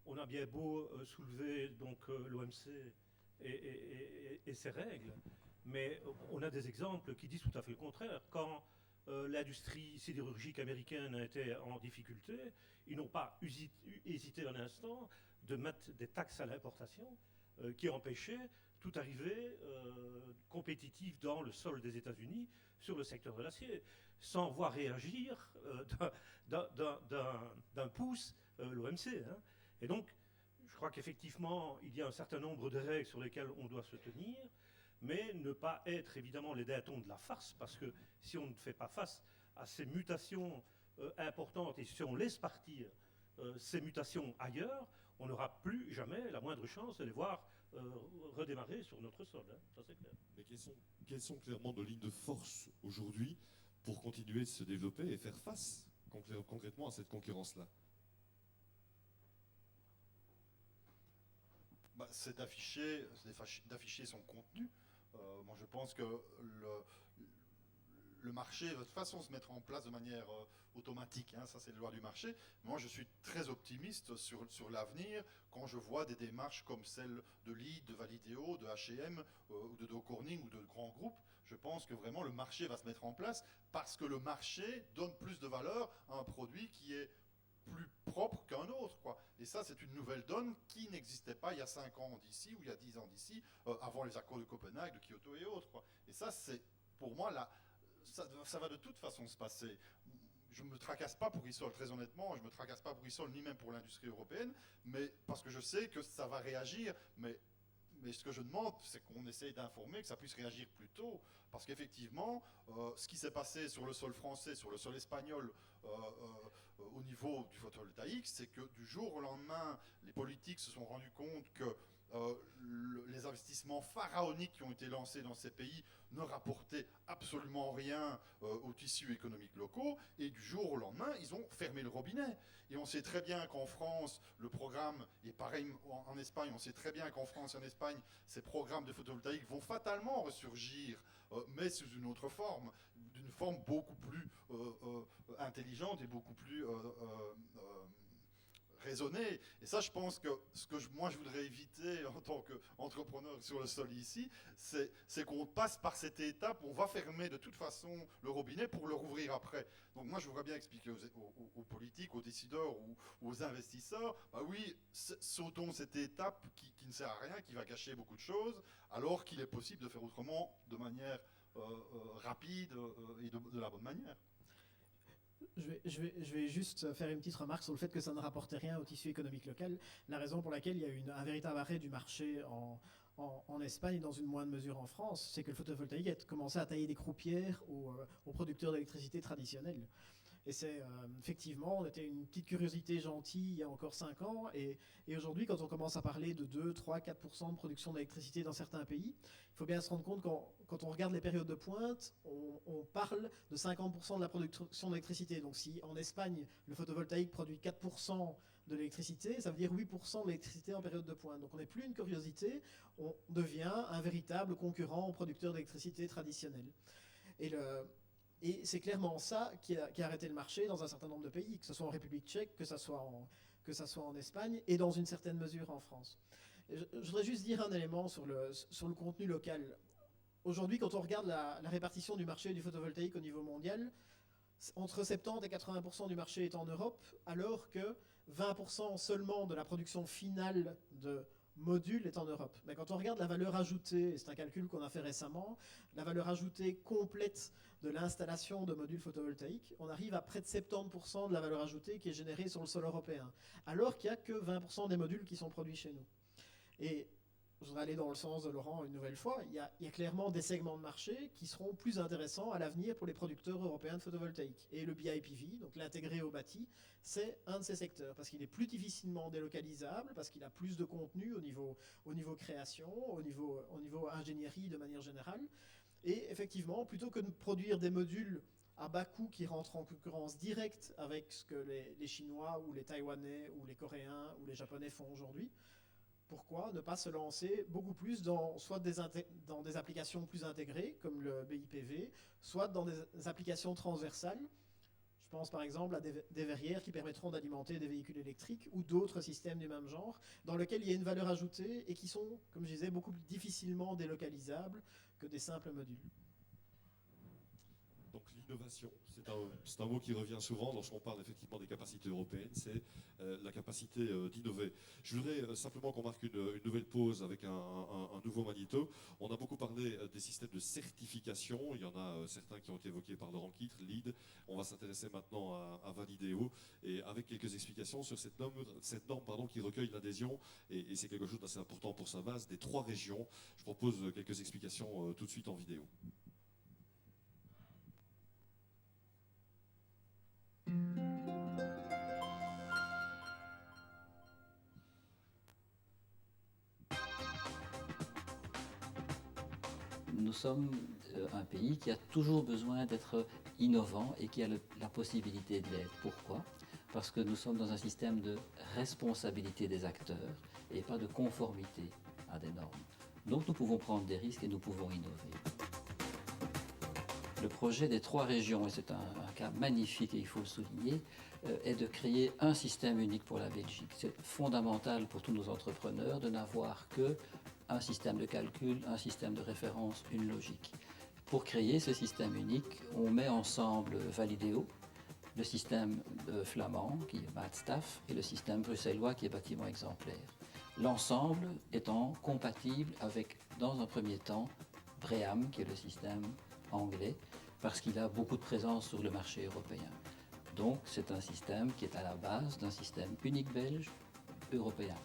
On a bien beau soulever donc l'OMC et ses règles, mais on a des exemples qui disent tout à fait le contraire. Quand l'industrie sidérurgique américaine a été en difficulté, ils n'ont pas hésité un instant de mettre des taxes à l'importation qui empêchaient toute arrivée compétitive dans le sol des États-Unis sur le secteur de l'acier, sans voir réagir d'un pouce l'OMC. Hein. Et donc, je crois qu'effectivement, il y a un certain nombre de règles sur lesquelles on doit se tenir, mais ne pas être évidemment les dindons de la farce, parce que si on ne fait pas face à ces mutations importantes et si on laisse partir ces mutations ailleurs, on n'aura plus jamais la moindre chance de les voir redémarrer sur notre sol. Hein, ça c'est clair. Mais quelles sont clairement nos lignes de force aujourd'hui pour continuer de se développer et faire face concrètement à cette concurrence-là? C'est d'afficher son contenu. Moi, je pense que le marché va de toute façon se mettre en place de manière automatique. Hein, ça, c'est les lois du marché. Moi, je suis très optimiste sur l'avenir quand je vois des démarches comme celle de Lidl, de Validéo, de H&M, ou de Dow Corning ou de grands groupes. Je pense que vraiment le marché va se mettre en place parce que le marché donne plus de valeur à un produit qui est plus propre qu'un autre, quoi. Et ça, c'est une nouvelle donne qui n'existait pas il y a 5 ans d'ici ou il y a 10 ans d'ici, avant les accords de Copenhague, de Kyoto et autres, quoi. Et ça, c'est pour moi ça va de toute façon se passer. Je ne me tracasse pas pour Isol, très honnêtement, je ne me tracasse pas pour Isol, ni même pour l'industrie européenne, mais parce que je sais que ça va réagir, mais ce que je demande, c'est qu'on essaye d'informer, que ça puisse réagir plus tôt, parce qu'effectivement, ce qui s'est passé sur le sol français, sur le sol espagnol, au niveau du photovoltaïque, c'est que du jour au lendemain, les politiques se sont rendus compte que les investissements pharaoniques qui ont été lancés dans ces pays ne rapportaient absolument rien aux tissus économiques locaux, et du jour au lendemain, ils ont fermé le robinet. Et on sait très bien qu'en France, le programme, et pareil en Espagne, on sait très bien qu'en France et en Espagne, ces programmes de photovoltaïque vont fatalement ressurgir, mais sous une autre forme, d'une forme beaucoup plus intelligente et beaucoup plus raisonner. Et ça, je pense que ce que moi je voudrais éviter en tant qu'entrepreneur sur le sol ici, c'est qu'on passe par cette étape où on va fermer de toute façon le robinet pour le rouvrir après. Donc moi, je voudrais bien expliquer aux politiques, aux décideurs ou aux investisseurs, bah oui, sautons cette étape qui ne sert à rien, qui va gâcher beaucoup de choses, alors qu'il est possible de faire autrement de manière rapide et de la bonne manière. Je vais juste faire une petite remarque sur le fait que ça ne rapportait rien au tissu économique local. La raison pour laquelle il y a eu un véritable arrêt du marché en Espagne et dans une moindre mesure en France, c'est que le photovoltaïque a commencé à tailler des croupières aux producteurs d'électricité traditionnels. Et c'est effectivement, on était une petite curiosité gentille il y a encore 5 ans, et aujourd'hui, quand on commence à parler de 2, 3, 4% de production d'électricité dans certains pays, il faut bien se rendre compte quand on regarde les périodes de pointe, on parle de 50% de la production d'électricité. Donc si en Espagne, le photovoltaïque produit 4% de l'électricité, ça veut dire 8% de l'électricité en période de pointe. Donc on n'est plus une curiosité, on devient un véritable concurrent aux producteurs d'électricité traditionnels. Et c'est clairement ça qui a arrêté le marché dans un certain nombre de pays, que ce soit en République tchèque, que ce soit en Espagne et dans une certaine mesure en France. Je voudrais juste dire un élément sur le contenu local. Aujourd'hui, quand on regarde la répartition du marché du photovoltaïque au niveau mondial, entre 70 et 80% du marché est en Europe, alors que 20% seulement de la production finale de modules est en Europe. Mais quand on regarde la valeur ajoutée, et c'est un calcul qu'on a fait récemment, la valeur ajoutée complète de l'installation de modules photovoltaïques, on arrive à près de 70% de la valeur ajoutée qui est générée sur le sol européen, alors qu'il n'y a que 20% des modules qui sont produits chez nous. Et je voudrais aller dans le sens de Laurent une nouvelle fois, il y a clairement des segments de marché qui seront plus intéressants à l'avenir pour les producteurs européens de photovoltaïque. Et le BIPV, donc l'intégré au bâti, c'est un de ces secteurs, parce qu'il est plus difficilement délocalisable, parce qu'il a plus de contenu au niveau création, au niveau ingénierie de manière générale. Et effectivement, plutôt que de produire des modules à bas coût qui rentrent en concurrence directe avec ce que les Chinois ou les Taïwanais ou les Coréens ou les Japonais font aujourd'hui, pourquoi ne pas se lancer beaucoup plus soit dans des applications plus intégrées, comme le BIPV, soit dans des applications transversales. Je pense par exemple à des verrières qui permettront d'alimenter des véhicules électriques ou d'autres systèmes du même genre, dans lesquels il y a une valeur ajoutée et qui sont, comme je disais, beaucoup plus difficilement délocalisables que des simples modules. Donc l'innovation, c'est un mot qui revient souvent lorsqu'on parle effectivement des capacités européennes, c'est la capacité d'innover. Je voudrais simplement qu'on marque une nouvelle pause avec un nouveau magnéto. On a beaucoup parlé des systèmes de certification, il y en a certains qui ont été évoqués par Laurent Quitre, LEED. On va s'intéresser maintenant à Validéo et avec quelques explications sur cette norme qui recueille l'adhésion et c'est quelque chose d'assez important pour sa base, des 3 régions. Je propose quelques explications tout de suite en vidéo. Nous sommes un pays qui a toujours besoin d'être innovant et qui a la possibilité de l'être. Pourquoi? Parce que nous sommes dans un système de responsabilité des acteurs et pas de conformité à des normes. Donc nous pouvons prendre des risques et nous pouvons innover. Le projet des 3 régions, et c'est un cas magnifique et il faut le souligner, est de créer un système unique pour la Belgique. C'est fondamental pour tous nos entrepreneurs de n'avoir que un système de calcul, un système de référence, une logique. Pour créer ce système unique, on met ensemble Validéo, le système flamand qui est Maatstaf et le système bruxellois qui est bâtiment exemplaire. L'ensemble étant compatible avec, dans un premier temps, Breham qui est le système anglais parce qu'il a beaucoup de présence sur le marché européen. Donc c'est un système qui est à la base d'un système unique belge européen.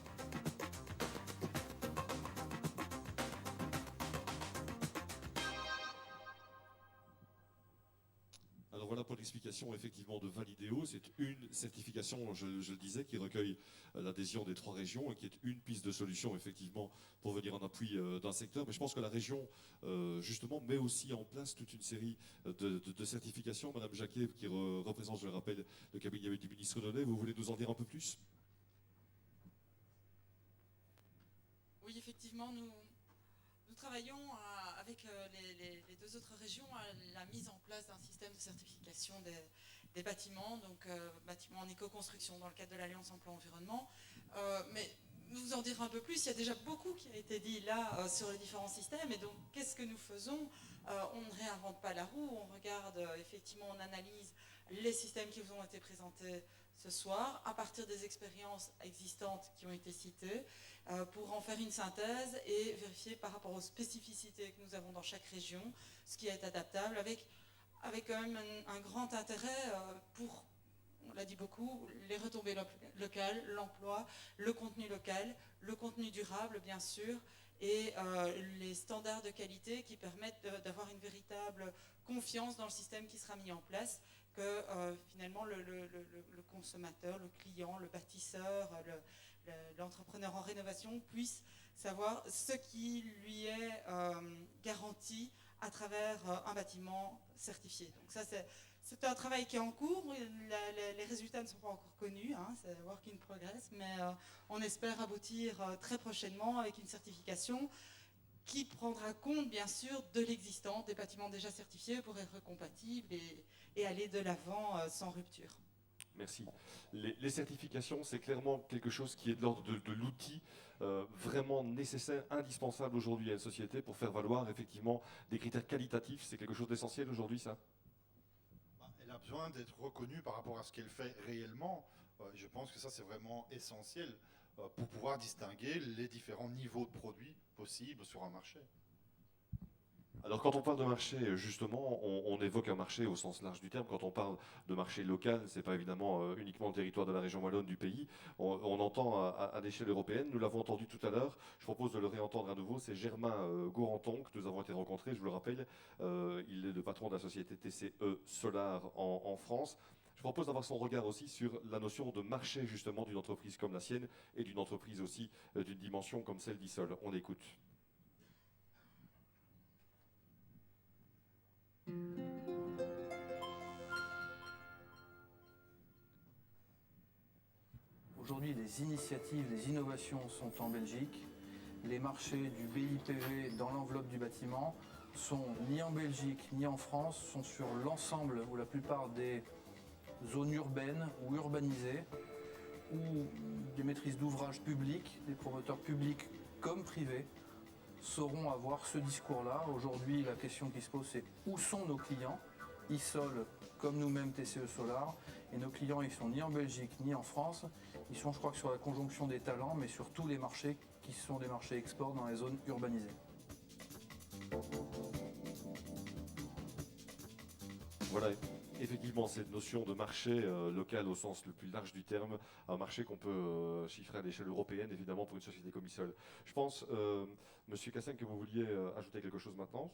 Alors voilà pour l'explication effectivement de Validéo. C'est une certification, je le disais, qui recueille l'adhésion des 3 régions et qui est une piste de solution effectivement pour venir en appui d'un secteur. Mais je pense que la région justement met aussi en place toute une série de certifications. Madame Jacquet, qui représente, je le rappelle, le cabinet du ministre Donnet, vous voulez nous en dire un peu plus? Oui, effectivement, nous travaillons avec les 2 autres régions à la mise en place d'un système de certification des bâtiments, donc bâtiments en éco-construction dans le cadre de l'Alliance Emploi-Environnement. Mais vous en dire un peu plus, il y a déjà beaucoup qui a été dit là sur les différents systèmes. Et donc, qu'est-ce que nous faisons? On ne réinvente pas la roue, on regarde, effectivement, on analyse les systèmes qui vous ont été présentés ce soir, à partir des expériences existantes qui ont été citées, pour en faire une synthèse et vérifier par rapport aux spécificités que nous avons dans chaque région, ce qui est adaptable, avec quand même un grand intérêt pour, on l'a dit beaucoup, les retombées locales, l'emploi, le contenu durable bien sûr, et les standards de qualité qui permettent d'avoir une véritable confiance dans le système qui sera mis en place, que finalement le consommateur, le client, le bâtisseur, l'entrepreneur en rénovation puisse savoir ce qui lui est garanti à travers un bâtiment certifié. Donc ça c'est un travail qui est en cours, les résultats ne sont pas encore connus, hein, c'est work in progress, mais on espère aboutir très prochainement avec une certification qui prendra compte bien sûr de l'existant, des bâtiments déjà certifiés pour être compatibles et aller de l'avant sans rupture. Merci. Les certifications, c'est clairement quelque chose qui est de l'ordre de l'outil vraiment nécessaire, indispensable aujourd'hui à une société pour faire valoir effectivement des critères qualitatifs. C'est quelque chose d'essentiel aujourd'hui, ça? Elle a besoin d'être reconnue par rapport à ce qu'elle fait réellement. Je pense que ça, c'est vraiment essentiel pour pouvoir distinguer les différents niveaux de produits possibles sur un marché. Alors quand on parle de marché, justement, on évoque un marché au sens large du terme. Quand on parle de marché local, ce n'est pas évidemment uniquement le territoire de la région wallonne du pays. On entend à l'échelle européenne, nous l'avons entendu tout à l'heure, je propose de le réentendre à nouveau, c'est Germain Goranton que nous avons été rencontrés, je vous le rappelle. Il est le patron de la société TCE Solar en France. Je propose d'avoir son regard aussi sur la notion de marché justement d'une entreprise comme la sienne et d'une entreprise aussi d'une dimension comme celle d'Isol. On écoute. Aujourd'hui, les initiatives, les innovations sont en Belgique. Les marchés du BIPV dans l'enveloppe du bâtiment sont ni en Belgique ni en France, sont sur l'ensemble ou la plupart des zones urbaines ou urbanisées, où des maîtrises d'ouvrage publics, des promoteurs publics comme privés, sauront avoir ce discours-là. Aujourd'hui, la question qui se pose, c'est où sont nos clients? ISOL comme nous-mêmes TCE Solar. Et nos clients, ils sont ni en Belgique ni en France. Ils sont, je crois, que sur la conjonction des talents, mais sur tous les marchés qui sont des marchés export dans les zones urbanisées. Voilà, effectivement, cette notion de marché local au sens le plus large du terme, un marché qu'on peut chiffrer à l'échelle européenne, évidemment, pour une société comme ISOL. Je pense, Monsieur Castagne, que vous vouliez ajouter quelque chose maintenant.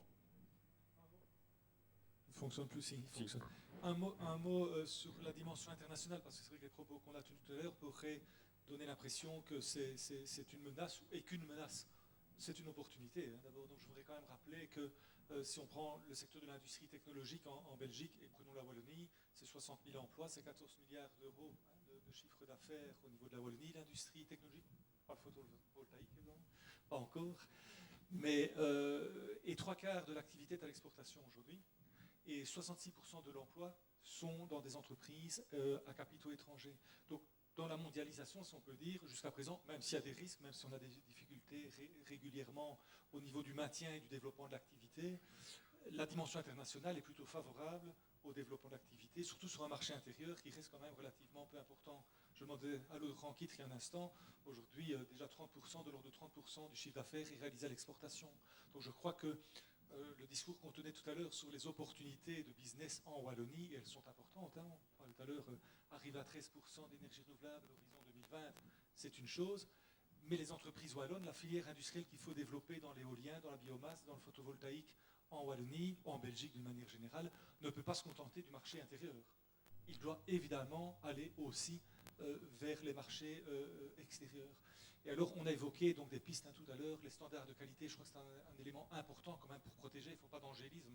Il ne fonctionne plus, si. Il fonctionne. Un mot sur la dimension internationale, parce que c'est vrai que les propos qu'on a tenus tout à l'heure pourraient donner l'impression que c'est une menace et qu'une menace. C'est une opportunité, hein, d'abord. Donc je voudrais quand même rappeler que si on prend le secteur de l'industrie technologique en Belgique, et prenons la Wallonie, c'est 60 000 emplois, c'est 14 milliards d'euros de chiffre d'affaires au niveau de la Wallonie. L'industrie technologique, pas le photovoltaïque, évidemment, pas encore. Mais, et 3/4 de l'activité est à l'exportation aujourd'hui. Et 66% de l'emploi sont dans des entreprises à capitaux étrangers. Donc, dans la mondialisation, si on peut dire, jusqu'à présent, même s'il y a des risques, même si on a des difficultés régulièrement au niveau du maintien et du développement de l'activité, la dimension internationale est plutôt favorable au développement de l'activité, surtout sur un marché intérieur qui reste quand même relativement peu important. Je demandais à Laurent Kittre il y a un instant, aujourd'hui déjà 30%, de l'ordre de 30% du chiffre d'affaires est réalisé à l'exportation. Donc je crois que le discours qu'on tenait tout à l'heure sur les opportunités de business en Wallonie, elles sont importantes. Hein. On parlait tout à l'heure, arriver à 13% d'énergie renouvelable à l'horizon 2020, c'est une chose. Mais les entreprises wallonnes, la filière industrielle qu'il faut développer dans l'éolien, dans la biomasse, dans le photovoltaïque en Wallonie, ou en Belgique d'une manière générale, ne peut pas se contenter du marché intérieur. Il doit évidemment aller aussi vers les marchés extérieurs. Et alors, on a évoqué donc des pistes tout à l'heure, les standards de qualité, je crois que c'est un élément important quand même pour protéger, il ne faut pas d'angélisme,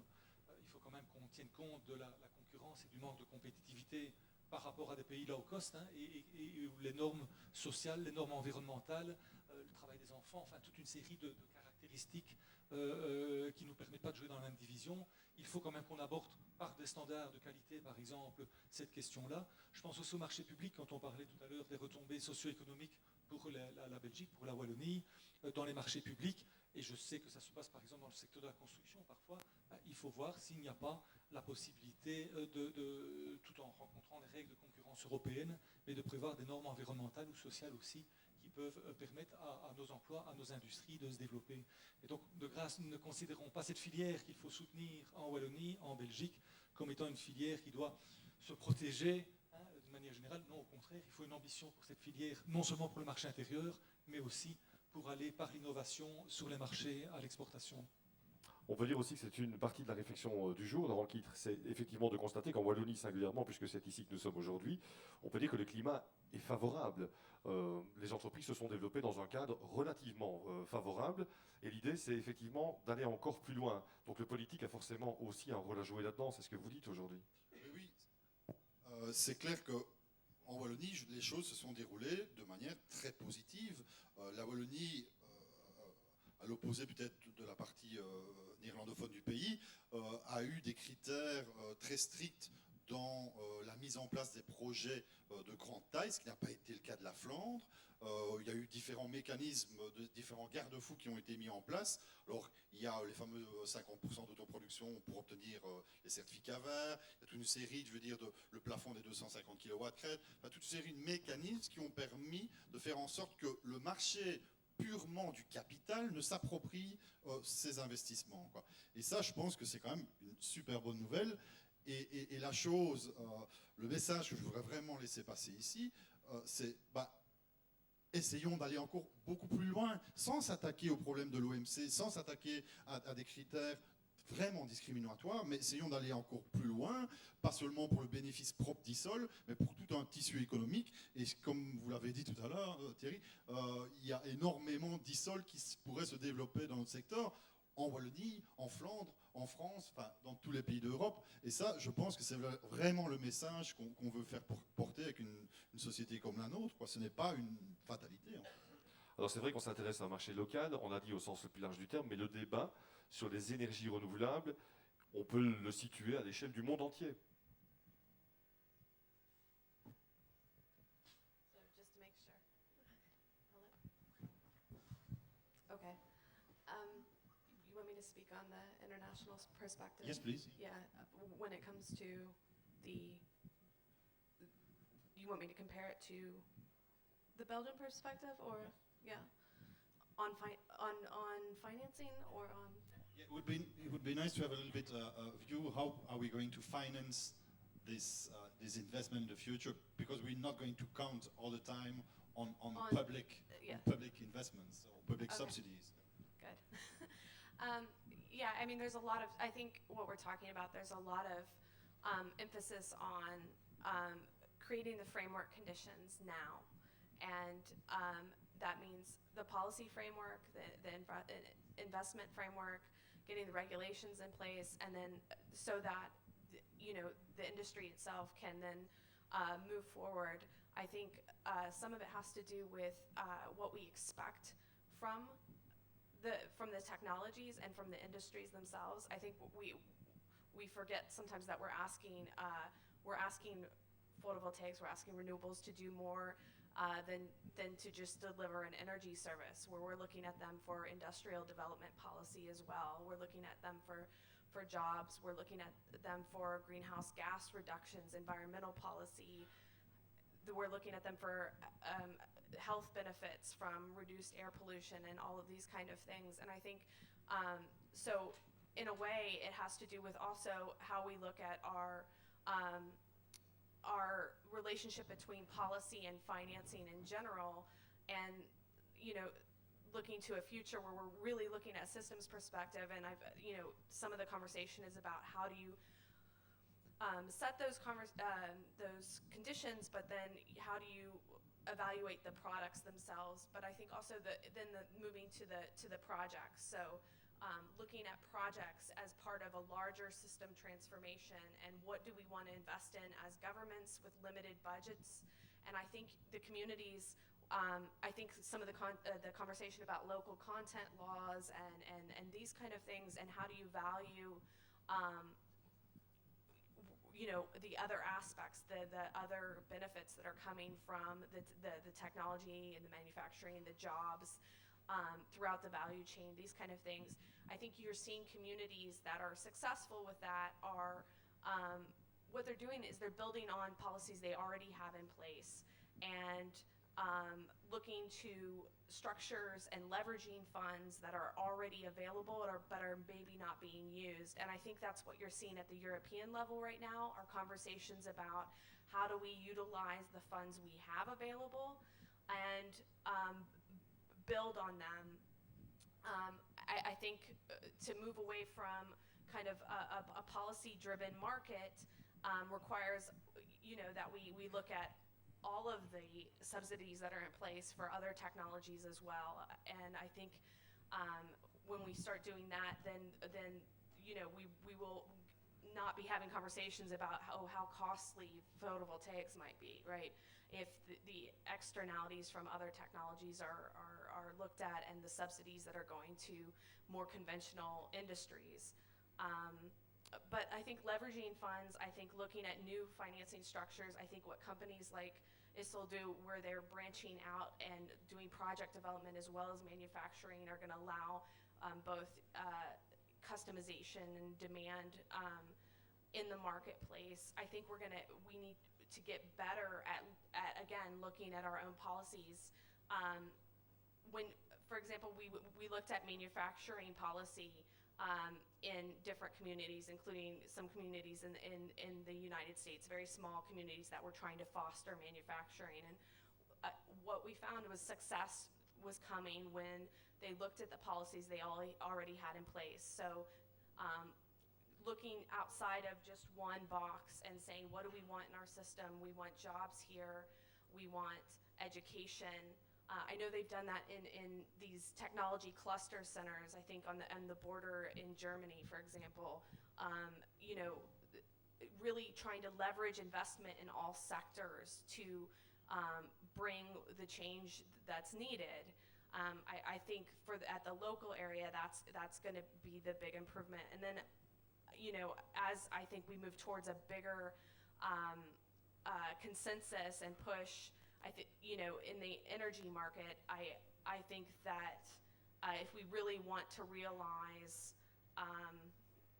il faut quand même qu'on tienne compte de la concurrence et du manque de compétitivité par rapport à des pays low cost, hein, et où les normes sociales, les normes environnementales, le travail des enfants, enfin toute une série de caractéristiques qui ne nous permettent pas de jouer dans la même division. Il faut quand même qu'on aborde par des standards de qualité, par exemple, cette question-là. Je pense aussi au marché public, quand on parlait tout à l'heure des retombées socio-économiques pour la Belgique, pour la Wallonie, dans les marchés publics, et je sais que ça se passe par exemple dans le secteur de la construction parfois, il faut voir s'il n'y a pas la possibilité tout en rencontrant les règles de concurrence européennes, mais de prévoir des normes environnementales ou sociales aussi qui peuvent permettre à nos emplois, à nos industries de se développer. Et donc, de grâce, nous ne considérons pas cette filière qu'il faut soutenir en Wallonie, en Belgique, comme étant une filière qui doit se protéger de manière générale. Non, au contraire, il faut une ambition pour cette filière, non seulement pour le marché intérieur, mais aussi pour aller par l'innovation sur les marchés à l'exportation. On peut dire aussi que c'est une partie de la réflexion du jour, Laurent Kittre, c'est effectivement de constater qu'en Wallonie singulièrement, puisque c'est ici que nous sommes aujourd'hui, on peut dire que le climat est favorable. Les entreprises se sont développées dans un cadre relativement favorable, et l'idée c'est effectivement d'aller encore plus loin. Donc le politique a forcément aussi un rôle à jouer là-dedans, c'est ce que vous dites aujourd'hui. Oui, c'est clair que en Wallonie, les choses se sont déroulées de manière très positive. La Wallonie, à l'opposé peut-être de la partie néerlandophone du pays, a eu des critères très stricts dans la mise en place des projets de grande taille, ce qui n'a pas été le cas de la Flandre. Il y a eu différents mécanismes, différents garde-fous qui ont été mis en place. Alors, il y a les fameux 50% d'autoproduction pour obtenir les certificats verts. Il y a toute une série, je veux dire, le plafond des 250 kW crête. Enfin, toute une série de mécanismes qui ont permis de faire en sorte que le marché purement du capital ne s'approprie ces investissements, quoi. Et ça, je pense que c'est quand même une super bonne nouvelle. Et la chose, le message que je voudrais vraiment laisser passer ici, c'est essayons d'aller encore beaucoup plus loin, sans s'attaquer au problème de l'OMC, sans s'attaquer à des critères vraiment discriminatoires, mais essayons d'aller encore plus loin, pas seulement pour le bénéfice propre d'ISOL, mais pour tout un tissu économique. Et comme vous l'avez dit tout à l'heure, Thierry, il y a énormément d'ISOL qui pourraient se développer dans notre secteur, en Wallonie, en Flandre, en France, enfin, dans tous les pays d'Europe. Et ça, je pense que c'est vraiment le message qu'on veut faire porter avec une société comme la nôtre, quoi. Ce n'est pas une fatalité, en fait. Alors c'est vrai qu'on s'intéresse à un marché local, on a dit au sens le plus large du terme, mais le débat sur les énergies renouvelables, on peut le situer à l'échelle du monde entier. So just to make sure. Hello? Okay. You want me to speak on the international perspective? Yes, please. Yeah, when it comes to you want me to compare it to the Belgian perspective, or yeah, on financing or on? Yeah, it would be nice to have a little bit a view. How are we going to finance this investment in the future? Because we're not going to count all the time on public investments or public subsidies. Good. Yeah, I mean, there's a lot of, I think what we're talking about, there's a lot of emphasis on creating the framework conditions now. And that means the policy framework, the investment framework, getting the regulations in place, and then so that, the industry itself can then move forward. I think some of it has to do with what we expect from the technologies and from the industries themselves. I think we forget sometimes that we're asking photovoltaics, we're asking renewables to do more than to just deliver an energy service, where we're looking at them for industrial development policy as well. We're looking at them for jobs, we're looking at them for greenhouse gas reductions, environmental policy. We're looking at them for health benefits from reduced air pollution and all of these kind of things. And I think, so in a way, it has to do with also how we look at our relationship between policy and financing in general, and looking to a future where we're really looking at systems perspective. And some of the conversation is about how do you set those conditions, but then how do you evaluate the products themselves? But I think also moving to the projects. So looking at projects as part of a larger system transformation, and what do we want to invest in as governments with limited budgets. And I think the communities, I think some of the conversation about local content laws and these kind of things, and how do you value the other aspects, the other benefits that are coming from the technology and the manufacturing, the jobs throughout the value chain, these kind of things. I think you're seeing communities that are successful with that are, what they're doing is they're building on policies they already have in place, and looking to structures and leveraging funds that are already available but are maybe not being used. And I think that's what you're seeing at the European level right now, are conversations about how do we utilize the funds we have available and build on them. I think to move away from kind of a policy-driven market requires, that we look at all of the subsidies that are in place for other technologies as well. And I think when we start doing that, then we will not be having conversations about how costly photovoltaics might be, right? If the externalities from other technologies are looked at, and the subsidies that are going to more conventional industries. But I think leveraging funds, I think looking at new financing structures, I think what companies like ISIL do, where they're branching out and doing project development as well as manufacturing, are going to allow both customization and demand in the marketplace. I think we need to get better at again, looking at our own policies. When, for example, we looked at manufacturing policy in different communities, including some communities in the United States, very small communities that were trying to foster manufacturing. And what we found was success was coming when they looked at the policies they already had in place. So looking outside of just one box and saying, what do we want in our system? We want jobs here. We want education. I know they've done that in these technology cluster centers, I think on the border in Germany, for example. Really trying to leverage investment in all sectors to bring the change that's needed. I think at the local area, that's going to be the big improvement. And then, as I think we move towards a bigger consensus and push, I think, in the energy market, I think that if we really want to realize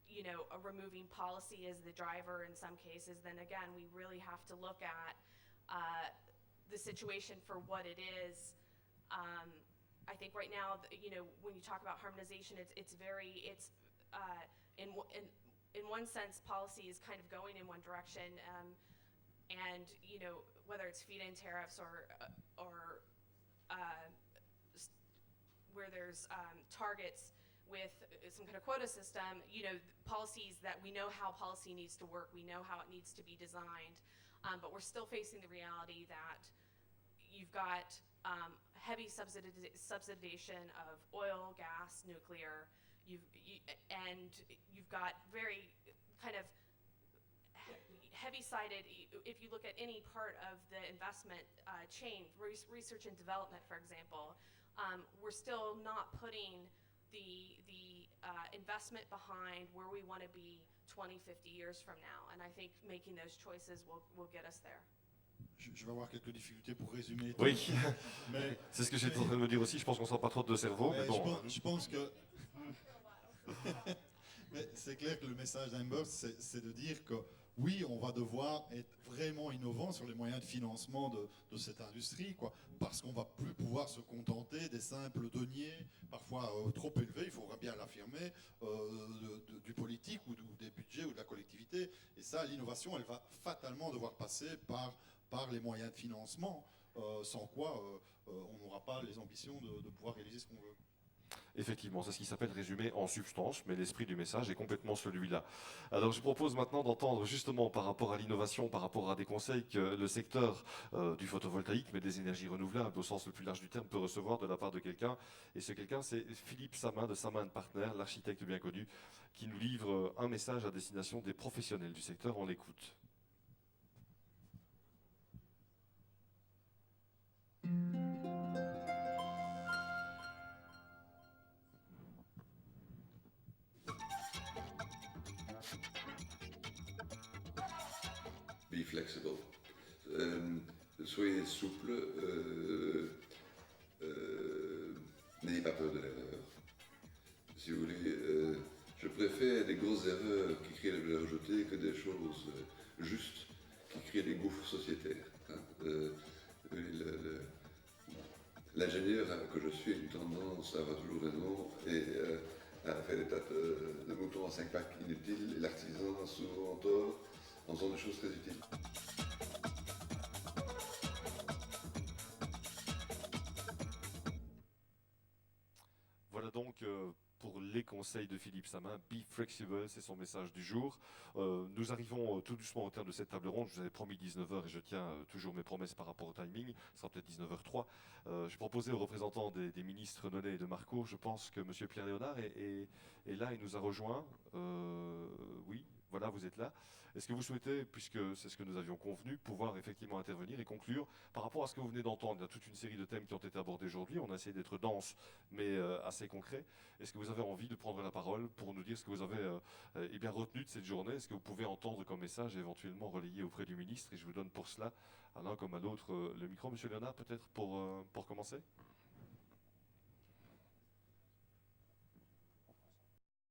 you know, removing policy as the driver in some cases, then again, we really have to look at the situation for what it is. I think right now, you know, when you talk about harmonization, it's in one sense, policy is kind of going in one direction, and you know, whether it's feed-in tariffs or where there's targets with some kind of quota system, you know, policies that we know how policy needs to work, we know how it needs to be designed, but we're still facing the reality that you've got heavy subsidization of oil, gas, nuclear, and you've got very kind of heavy-sided, if you look at any part of the investment chain, research and development, for example, we're still not putting the investment behind where we want to be 20, 50 years from now. And I think making those choices will get us there. Je vais avoir quelques difficultés pour résumer. Oui, mais c'est ce que j'étais en train de me dire aussi. Je pense qu'on ne sent pas trop de cerveau. Mais bon. Je pense que... mais c'est clair que le message d'Amber, c'est de dire que oui, on va devoir être vraiment innovant sur les moyens de financement de cette industrie, quoi, parce qu'on ne va plus pouvoir se contenter des simples deniers, parfois trop élevés, il faudra bien l'affirmer, du politique ou des budgets ou de la collectivité. Et ça, l'innovation, elle va fatalement devoir passer par les moyens de financement, sans quoi on n'aura pas les ambitions de pouvoir réaliser ce qu'on veut. Effectivement, c'est ce qui s'appelle résumé en substance, mais l'esprit du message est complètement celui-là. Alors je propose maintenant d'entendre justement par rapport à l'innovation, par rapport à des conseils que le secteur du photovoltaïque, mais des énergies renouvelables au sens le plus large du terme, peut recevoir de la part de quelqu'un. Et ce quelqu'un, c'est Philippe Samin de Samin Partners, l'architecte bien connu, qui nous livre un message à destination des professionnels du secteur. On l'écoute. Be flexible. Soyez souple. N'ayez pas peur de l'erreur. Si vous voulez, je préfère des grosses erreurs qui créent la valeur ajoutée que des choses justes qui créent des gouffres sociétaires. L'ingénieur que je suis a une tendance à avoir toujours raison et à faire des tas de moutons à 5 pattes inutiles, et l'artisan a souvent tort en faisant des choses très utiles. Voilà donc pour les conseils de Philippe Samin. Be flexible, c'est son message du jour. Nous arrivons tout doucement au terme de cette table ronde. Je vous avais promis 19h et je tiens toujours mes promesses par rapport au timing. Ce sera peut-être 19h03. Je proposais aux représentants des ministres Nollet et de Marco, je pense que M. Pierre Léonard est là, il nous a rejoint. Oui, voilà, vous êtes là. Est-ce que vous souhaitez, puisque c'est ce que nous avions convenu, pouvoir effectivement intervenir et conclure par rapport à ce que vous venez d'entendre? Il y a toute une série de thèmes qui ont été abordés aujourd'hui. On a essayé d'être dense, mais assez concret. Est-ce que vous avez envie de prendre la parole pour nous dire ce que vous avez bien retenu de cette journée? Est-ce que vous pouvez entendre comme message et éventuellement relayer auprès du ministre? Et je vous donne pour cela, à l'un comme à l'autre, le micro. Monsieur Léonard, peut-être pour commencer?